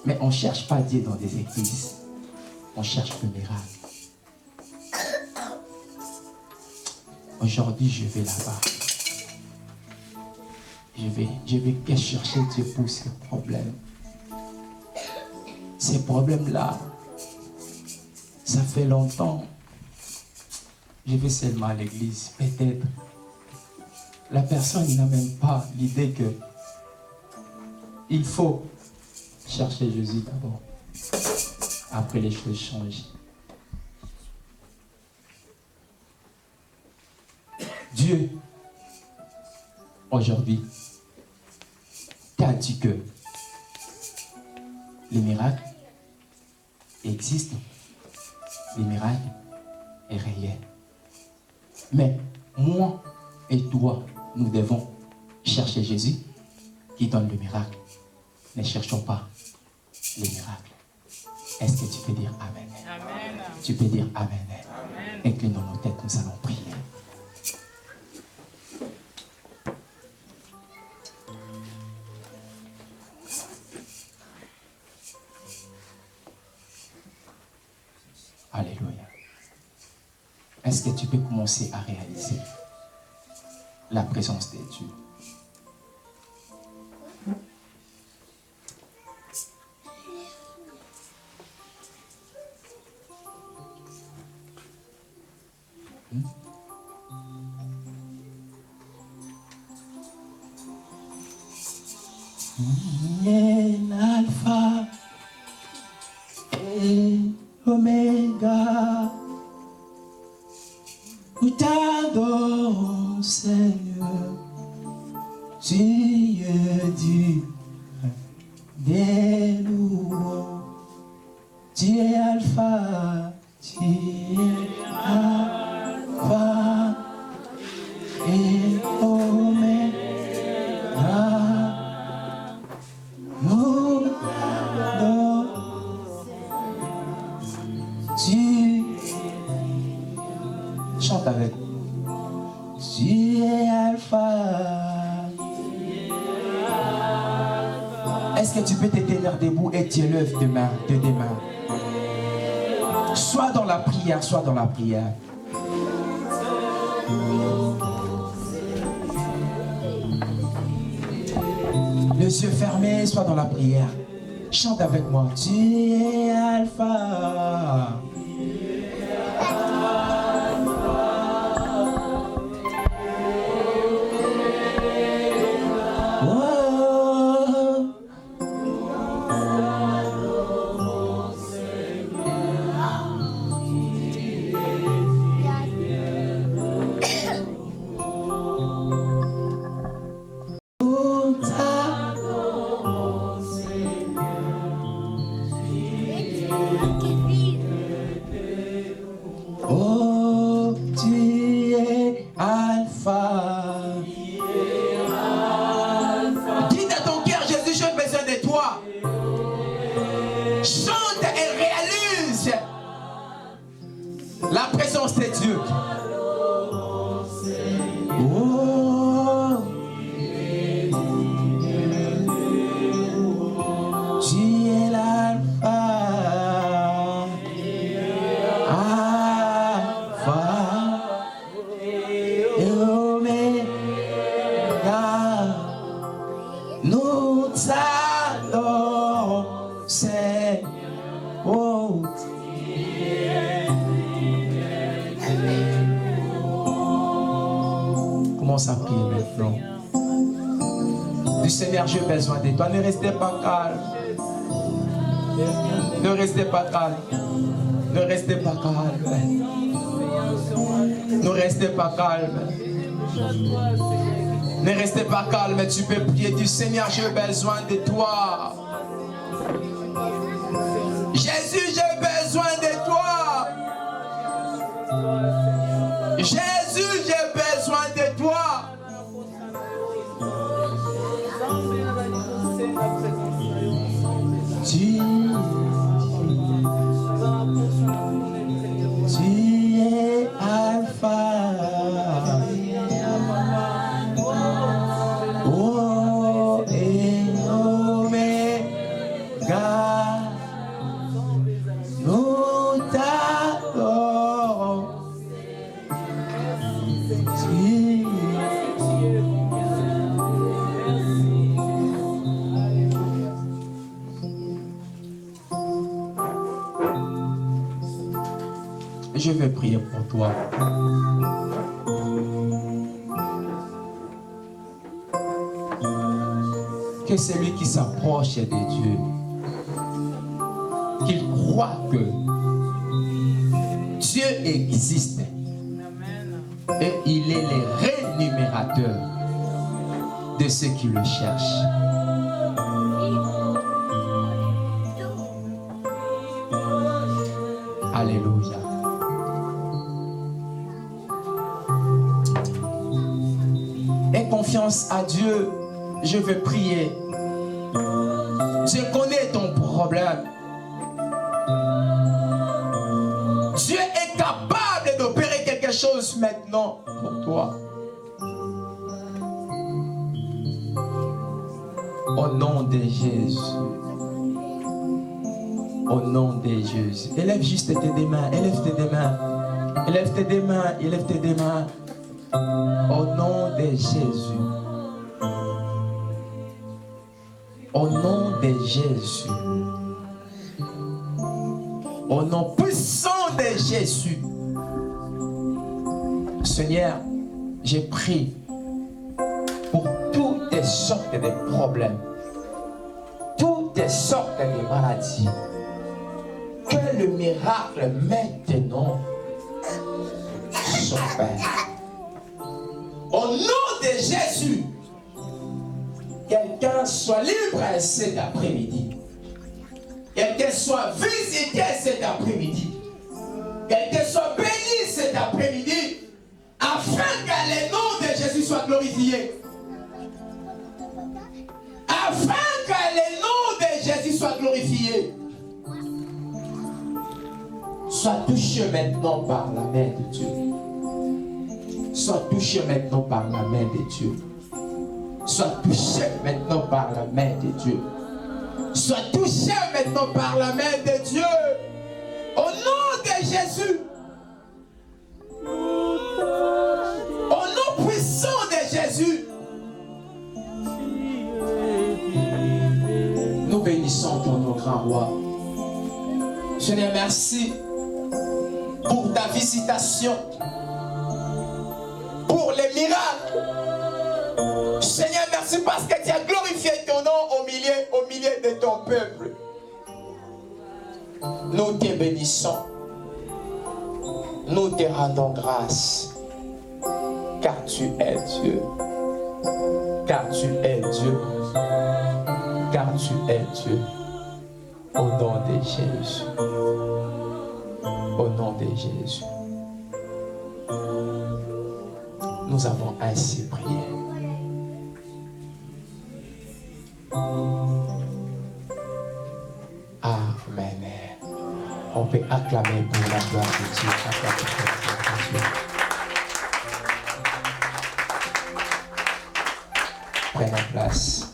Mais on ne cherche pas Dieu dans des églises. On cherche le miracle. Aujourd'hui, je vais là-bas. Je vais que chercher Dieu pour ces problèmes. Ces problèmes-là, ça fait longtemps. Je vais seulement à l'église, peut-être. La personne n'a même pas l'idée que il faut chercher Jésus d'abord. Après, les choses changent. Dieu, aujourd'hui, t'a dit que les miracles existent. Les miracles est réel. Mais moi et toi, nous devons chercher Jésus qui donne le miracle. Ne cherchons pas les miracles. Est-ce que tu peux dire Amen? Amen. Tu peux dire Amen. Amen. Inclinons nos têtes, nous allons prier. Alléluia. Est-ce que tu peux commencer à réaliser la présence de Dieu? L'alpha Nous t'adorons, Seigneur. Tu es Dieu des louanges. Tu es Alpha, tu es Alpha et Oméga. Nous t'adorons. Tu chante avec. Tu es Alpha. Est-ce que tu peux te tenir debout et tu lèves tes mains, Soit dans la prière, soit dans la prière. Les yeux fermés, soit dans la prière. Chante avec moi. Tu es Alpha. La présence de Dieu. Oh, tu es l'alpha, alpha et oméga. Nous t'adorons, Seigneur. Oh, commence à prier maintenant. Du Seigneur, j'ai besoin de toi. Ne restez pas calme. Ne restez pas calme. Ne restez pas calme. Ne restez pas calme. Ne restez pas calme. Tu peux prier du Seigneur, j'ai besoin de toi. Jésus, j'ai besoin de toi. Jésus, j'ai besoin de toi. Tu es Alpha. Oh, et Oméga. Nous t'adorons. Je vais prier pour toi. Que celui qui s'approche de Dieu, qu'il croit que Dieu existe et il est le rémunérateur de ceux qui le cherchent. Alléluia. Aie confiance à Dieu. Je vais prier. Dieu connaît ton problème. Dieu est capable d'opérer quelque chose maintenant pour toi. Au nom de Jésus. Au nom de Jésus. Élève juste tes deux mains. Élève tes deux mains. Élève tes deux mains. Élève tes deux mains. Au nom de Jésus. Au nom de Jésus. Au nom puissant de Jésus. Seigneur, j'ai prié pour toutes sortes de problèmes, toutes sortes de maladies. Que le miracle maintenant son Père. Au nom de Jésus, quelqu'un soit libre cet après-midi. Quelqu'un soit visité cet après-midi. Quelqu'un soit béni cet après-midi. Afin que le nom de Jésus soit glorifié. Afin que le nom de Jésus soit glorifié. Sois touché maintenant par la main de Dieu. Sois touché maintenant par la main de Dieu. Sois touché maintenant par la main de Dieu. Sois touché maintenant par la main de Dieu. Au nom de Jésus. Au nom puissant de Jésus. Nous bénissons ton nom, grand roi. Seigneur, merci pour ta visitation. Pour les miracles. Seigneur, merci parce que tu as glorifié ton nom au milieu de ton peuple. Nous te bénissons. Nous te rendons grâce. Car tu es Dieu. Car tu es Dieu. Car tu es Dieu. Au nom de Jésus. Au nom de Jésus. Nous avons ainsi prié. Amen. On peut acclamer pour la gloire de Dieu. Prenons place.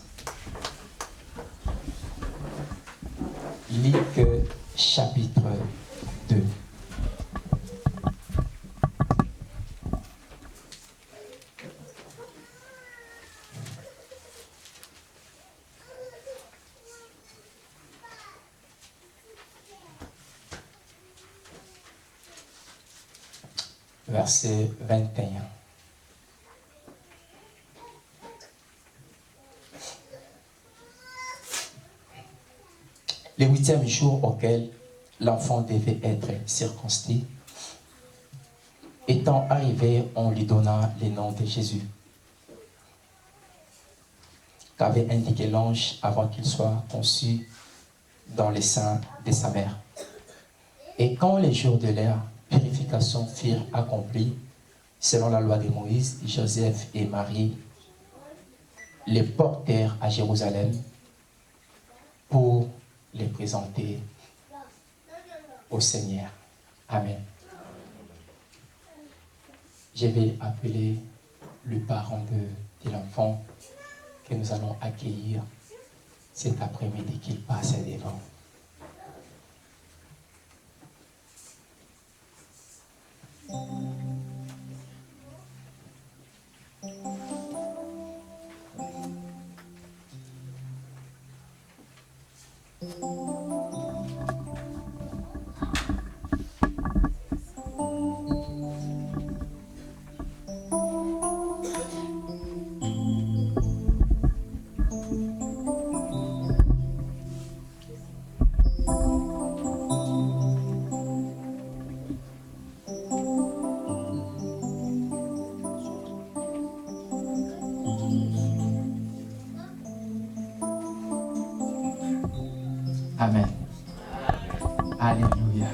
Luc chapitre 2. Verset 21. Le 8e jour auquel l'enfant devait être circoncis, étant arrivé, on lui donna le nom de Jésus, qu'avait indiqué l'ange avant qu'il soit conçu dans le sein de sa mère. Et quand les jours de leur purification furent accomplis, selon la loi de Moïse, Joseph et Marie les portèrent à Jérusalem pour les présenter au Seigneur. Amen. Je vais appeler le parent de l'enfant que nous allons accueillir cet après-midi qu'il passe devant. Amen. Alléluia.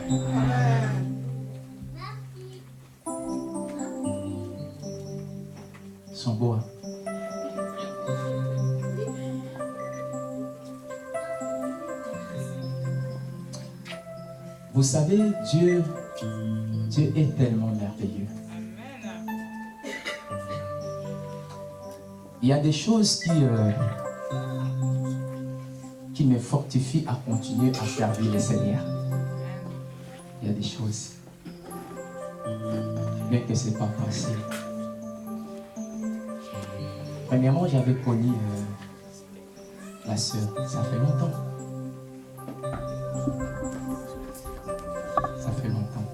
Ils sont beaux. Hein? Vous savez, Dieu est tellement merveilleux. Il y a des choses qui me fortifient à continuer à servir le Seigneur. Il y a des choses. Bien que ce n'est pas facile. Premièrement, j'avais connu la sœur. Ça fait longtemps. Ça fait longtemps.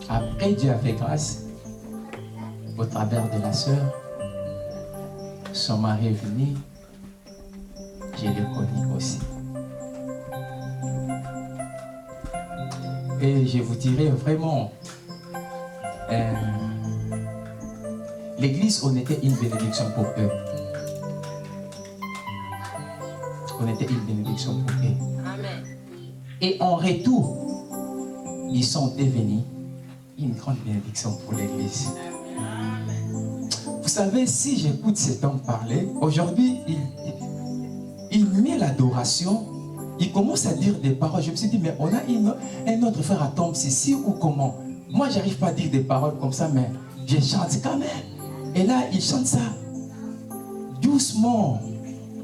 Après, Dieu a fait grâce au travers de la sœur. Son mari est venu. Je l'ai connu aussi. Et je vous dirais vraiment, l'église, on était une bénédiction pour eux. On était une bénédiction pour eux. Amen. Et en retour, ils sont devenus une grande bénédiction pour l'église. Vous savez, si j'écoute cet homme parler, aujourd'hui, il met l'adoration, il commence à dire des paroles. Je me suis dit, mais on a un autre frère à Tom ici ou comment? Moi, j'arrive pas à dire des paroles comme ça, mais je chante quand même. Et là, il chante ça doucement.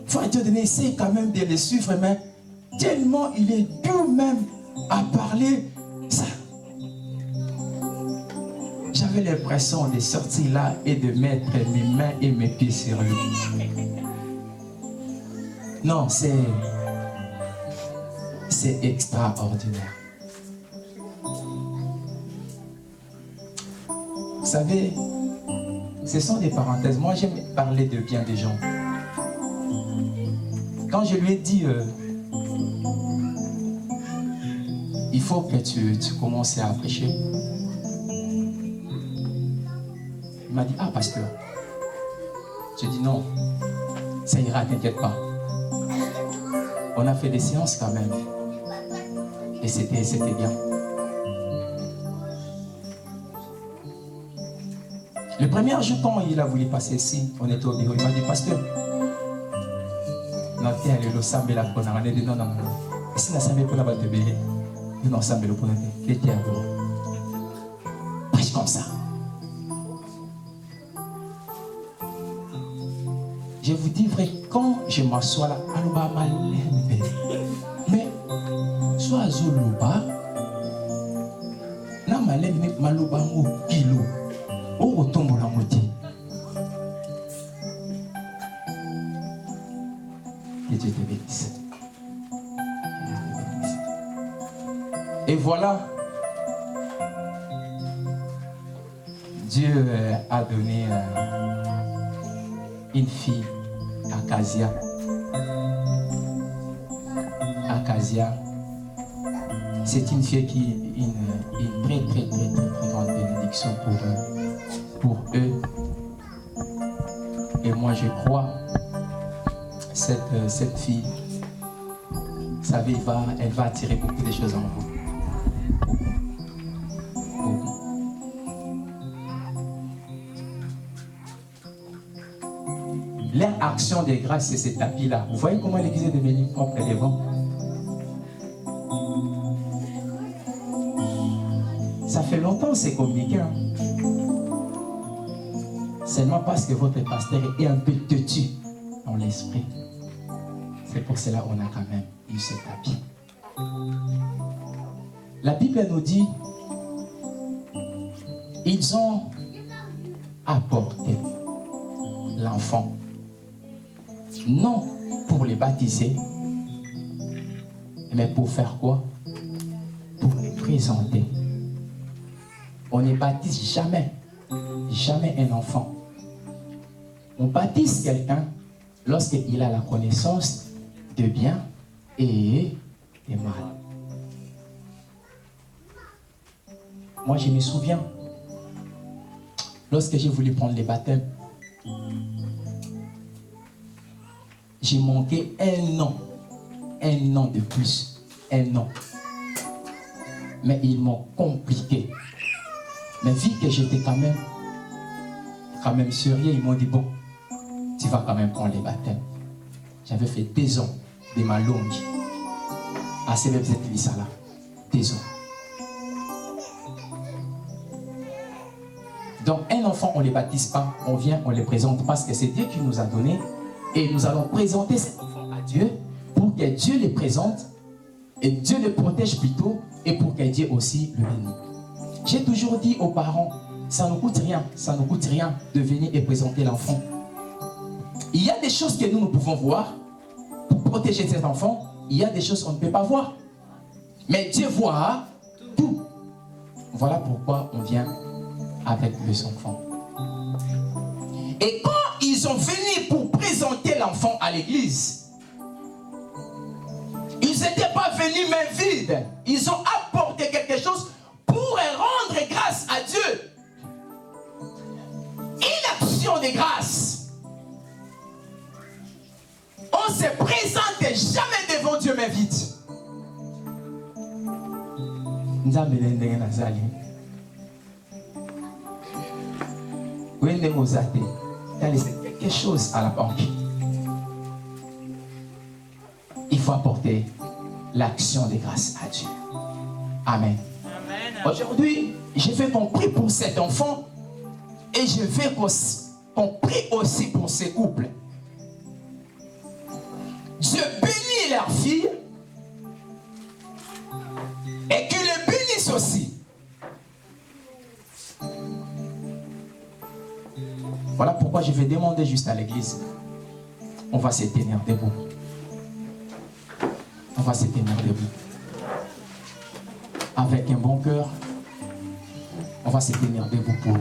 Frère Dieu donné, essaye quand même de les suivre, mais tellement il est dur même à parler ça. J'avais l'impression de sortir là et de mettre mes mains et mes pieds sur lui. Non, c'est extraordinaire. Vous savez, ce sont des parenthèses. Moi, j'aime parler de bien des gens. Quand je lui ai dit, il faut que tu commences à prêcher, il m'a dit, ah pasteur, j'ai dit non, ça ira, t'inquiète pas. On a fait des séances quand même. Et c'était bien. Le premier jour, quand il a voulu passer ici, on était au bureau, il m'a dit, pasteur, non, tiens, le sambe la pona, on a dit non, non, non. Et si la sambe pona va te béler, non, sambe le pona, t'es tiens, prêche comme ça. Je vous dis vrai, quand je m'assois là, alouba malembe. Mais, soit zoluba, na malembe malouba mo kilo, au retombe la moitié. Que Dieu te bénisse. Et voilà, Dieu a donné une fille, Acasia. Acasia, c'est une fille qui est une très grande bénédiction pour eux. Et moi je crois, cette fille, vous savez, elle va attirer beaucoup de choses en vous. Leur action de grâce, c'est ce tapis-là. Vous voyez comment l'église est devenue propre et devant? Ça fait longtemps c'est compliqué. Hein? Seulement parce que votre pasteur est un peu têtu dans l'esprit. C'est pour cela qu'on a quand même eu ce tapis. La Bible nous dit, ils ont apporté l'enfant. Non pour les baptiser, mais pour faire quoi? Pour les présenter. On ne baptise jamais un enfant. On baptise quelqu'un lorsqu'il a la connaissance de bien et de mal. Moi, je me souviens, lorsque j'ai voulu prendre les baptêmes, j'ai manqué un an de plus, un an. Mais ils m'ont compliqué. Mais vu que j'étais quand même sérieux, ils m'ont dit, bon, tu vas quand même prendre les baptêmes. J'avais fait 2 ans de ma longue à ces mêmes églises-là. 2 ans. Donc un enfant, on ne les baptise pas, on vient, on les présente parce que c'est Dieu qui nous a donné. Et nous allons présenter cet enfant à Dieu pour que Dieu les présente et Dieu les protège plutôt et pour que Dieu aussi le bénisse. J'ai toujours dit aux parents, ça ne coûte rien de venir et présenter l'enfant. Il y a des choses que nous pouvons voir pour protéger cet enfant, il y a des choses qu'on ne peut pas voir. Mais Dieu voit tout. Voilà pourquoi on vient avec les enfants. Et quand ils sont venus pour présenter l'enfant à l'église, ils n'étaient pas venus main vide. Ils ont apporté quelque chose pour rendre grâce à Dieu. de grâce. On se présente jamais devant Dieu, mais vite. Nous avons quelque chose à la banque. Il faut apporter l'action de grâce à Dieu. Amen. Aujourd'hui, je veux qu'on prie pour cet enfant et je veux qu'on prie aussi pour ces couples. Dieu bénit leur fille et qu'il les bénisse aussi. Voilà pourquoi je vais demander juste à l'église. On va se tenir debout. On va se tenir debout. Avec un bon cœur, on va se tenir debout pour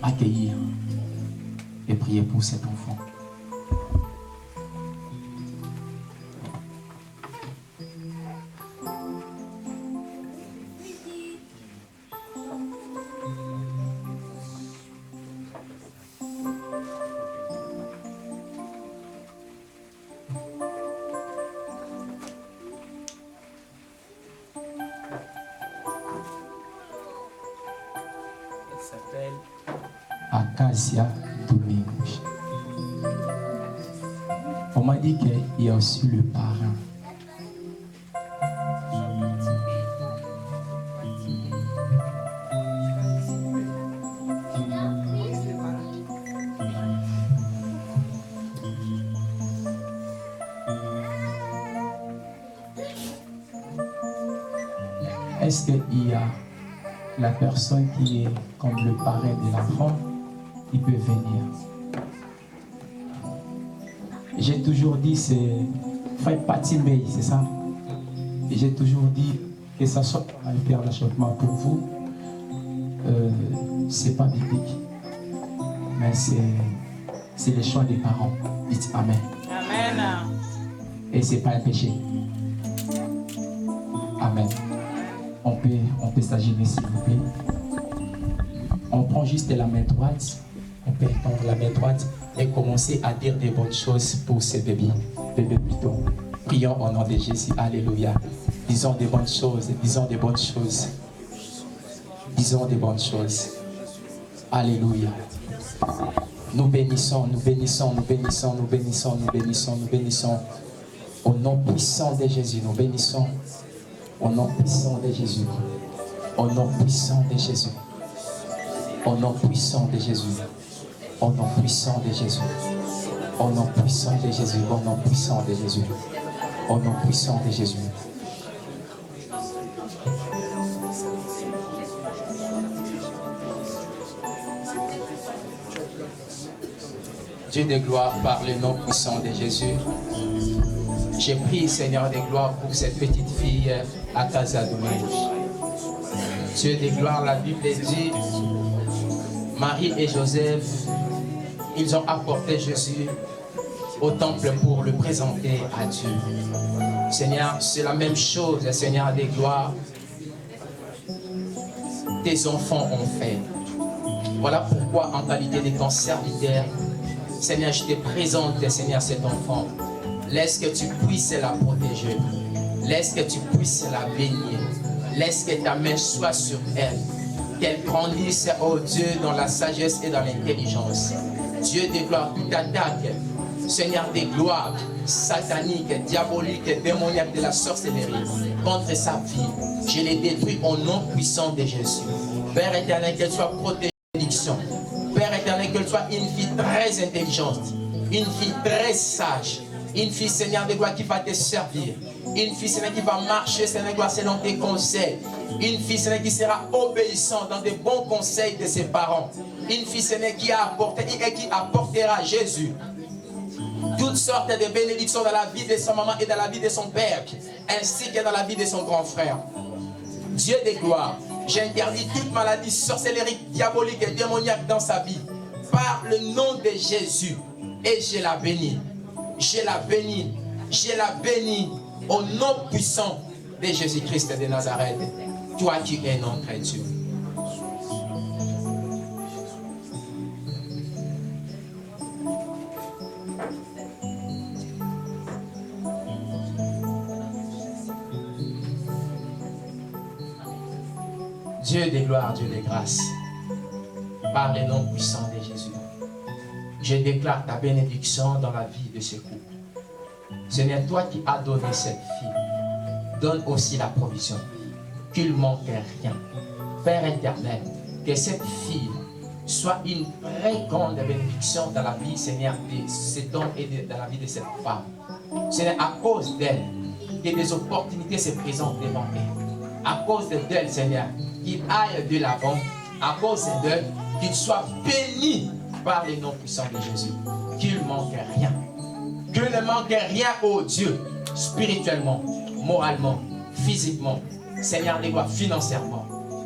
accueillir et prier pour cet enfant. Acacia Domingos. On m'a dit qu'il y a aussi le parrain. Est-ce qu'il y a la personne qui est comme le parrain de l'enfant? Il peut venir. J'ai toujours dit, c'est Frère Patimé, c'est ça? Et j'ai toujours dit que ça soit un père d'achoppement pour vous. C'est pas biblique, mais c'est le choix des parents. Dites Amen. Amen. Et c'est pas un péché. Amen. On peut s'agiter s'il vous plaît. On prend juste la main droite. On peut prendre la main droite et commencer à dire des bonnes choses pour ces bébés. Bébés plutôt. Prions au nom de Jésus. Alléluia. Disons des bonnes choses. Disons des bonnes choses. Disons des bonnes choses. Alléluia. Nous bénissons, nous bénissons, nous bénissons, nous bénissons, nous bénissons, nous bénissons. Au nom puissant de Jésus, nous bénissons. Au nom puissant de Jésus. Au nom puissant de Jésus. Au nom puissant de Jésus. Au nom puissant de Jésus. Au nom puissant de Jésus. Au nom puissant de Jésus. Au nom puissant de Jésus. Dieu de gloire, par le nom puissant de Jésus. J'ai prié, Seigneur de gloire, pour cette petite fille à Casa Domingos. Dieu de gloire, la Bible dit, Marie et Joseph, ils ont apporté Jésus au temple pour le présenter à Dieu. Seigneur, c'est la même chose, Seigneur de gloire. Tes enfants ont fait. Voilà pourquoi, en qualité de ton serviteur, Seigneur, je te présente, Seigneur, cet enfant. Laisse que tu puisses la protéger. Laisse que tu puisses la bénir. Laisse que ta main soit sur elle. Qu'elle grandisse, oh Dieu, dans la sagesse et dans l'intelligence. Dieu de gloire, toute attaque, Seigneur de gloire, satanique, diabolique, démoniaque de la sorcellerie, contre sa vie, je les détruis au nom puissant de Jésus. Père éternel, qu'elle soit protégée de l'addiction. Père éternel, qu'elle soit une fille très intelligente, une fille très sage, une fille, Seigneur de gloire, qui va te servir. Une fille, Seigneur, qui va marcher, Seigneur de gloire, selon tes conseils. Une fille, Seigneur, qui sera obéissante dans des bons conseils de ses parents. Une fille, Seigneur, qui a apporté et qui apportera Jésus toutes sortes de bénédictions dans la vie de sa maman et dans la vie de son père, ainsi que dans la vie de son grand frère. Dieu de gloire, j'interdis toute maladie sorcellerie, diabolique et démoniaque dans sa vie. Par le nom de Jésus. Et je la bénis. Je la bénis. Je la bénis au nom puissant de Jésus-Christ de Nazareth. Toi qui es notre Dieu. Dieu des gloires, Dieu des grâces, par le nom puissant de Jésus, je déclare ta bénédiction dans la vie de ce couple. Seigneur, toi qui as donné cette fille, donne aussi la provision, qu'il ne manque rien. Père éternel, que cette fille soit une très grande bénédiction dans la vie, Seigneur, de cet homme et dans la vie de cette femme. Seigneur, à cause d'elle, que des opportunités se présentent devant elle. À cause d'elle, Seigneur, qu'il aille de l'avant. À cause d'elle, qu'il soit béni par le nom puissant de Jésus. Qu'il ne manque rien. Qu'il ne manque rien, ô Dieu, spirituellement, moralement, physiquement. Seigneur des gloires, financièrement.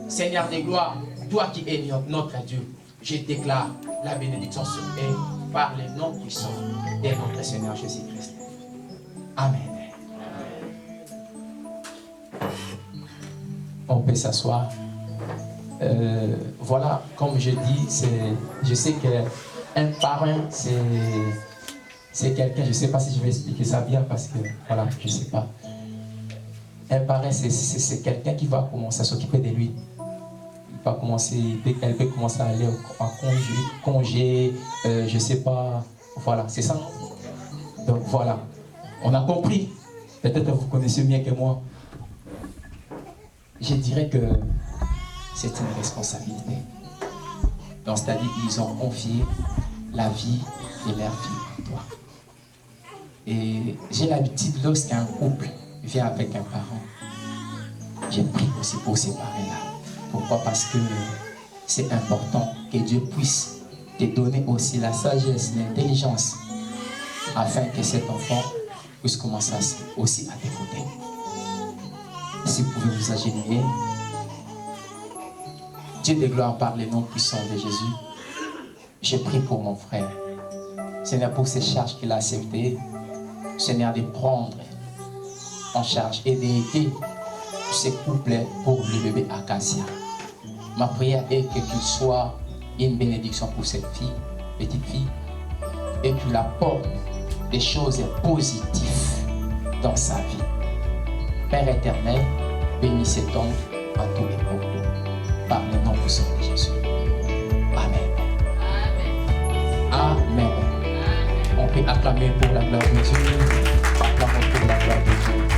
Seigneur des gloires, toi qui es notre Dieu, je déclare la bénédiction sur elle par le nom puissant de notre Seigneur Jésus-Christ. Amen. On peut s'asseoir. Voilà, comme je dis, je sais qu'un parrain, c'est quelqu'un, je ne sais pas si je vais expliquer ça bien parce que, voilà, je ne sais pas. Un parrain, c'est quelqu'un qui va commencer à s'occuper de lui. Il va commencer, elle peut commencer à aller en congé, je ne sais pas, voilà, c'est ça. Donc voilà, on a compris. Peut-être que vous connaissez mieux que moi. Je dirais que c'est une responsabilité. Donc, c'est-à-dire qu'ils ont confié la vie de leur fille à toi. Et j'ai l'habitude, lorsqu'un couple vient avec un parent, j'ai pris aussi pour ces parents-là. Pourquoi? Parce que c'est important que Dieu puisse te donner aussi la sagesse, l'intelligence, afin que cet enfant puisse commencer aussi à t'écouter. Si vous pouvez vous agenouiller, Dieu de gloire par le nom puissant de Jésus, je prie pour mon frère. Seigneur, pour ces charges qu'il a acceptées, Seigneur, de prendre en charge et d'aider ce couple pour le bébé Acacia. Ma prière est qu'il soit une bénédiction pour cette fille, petite fille, et qu'il apporte des choses positives dans sa vie. Père éternel, bénis cet homme à tous les peuples, par le nom puissant de Jésus. Amen. Amen. Amen. On peut acclamer pour la gloire de Dieu. Acclamons pour la gloire de Dieu.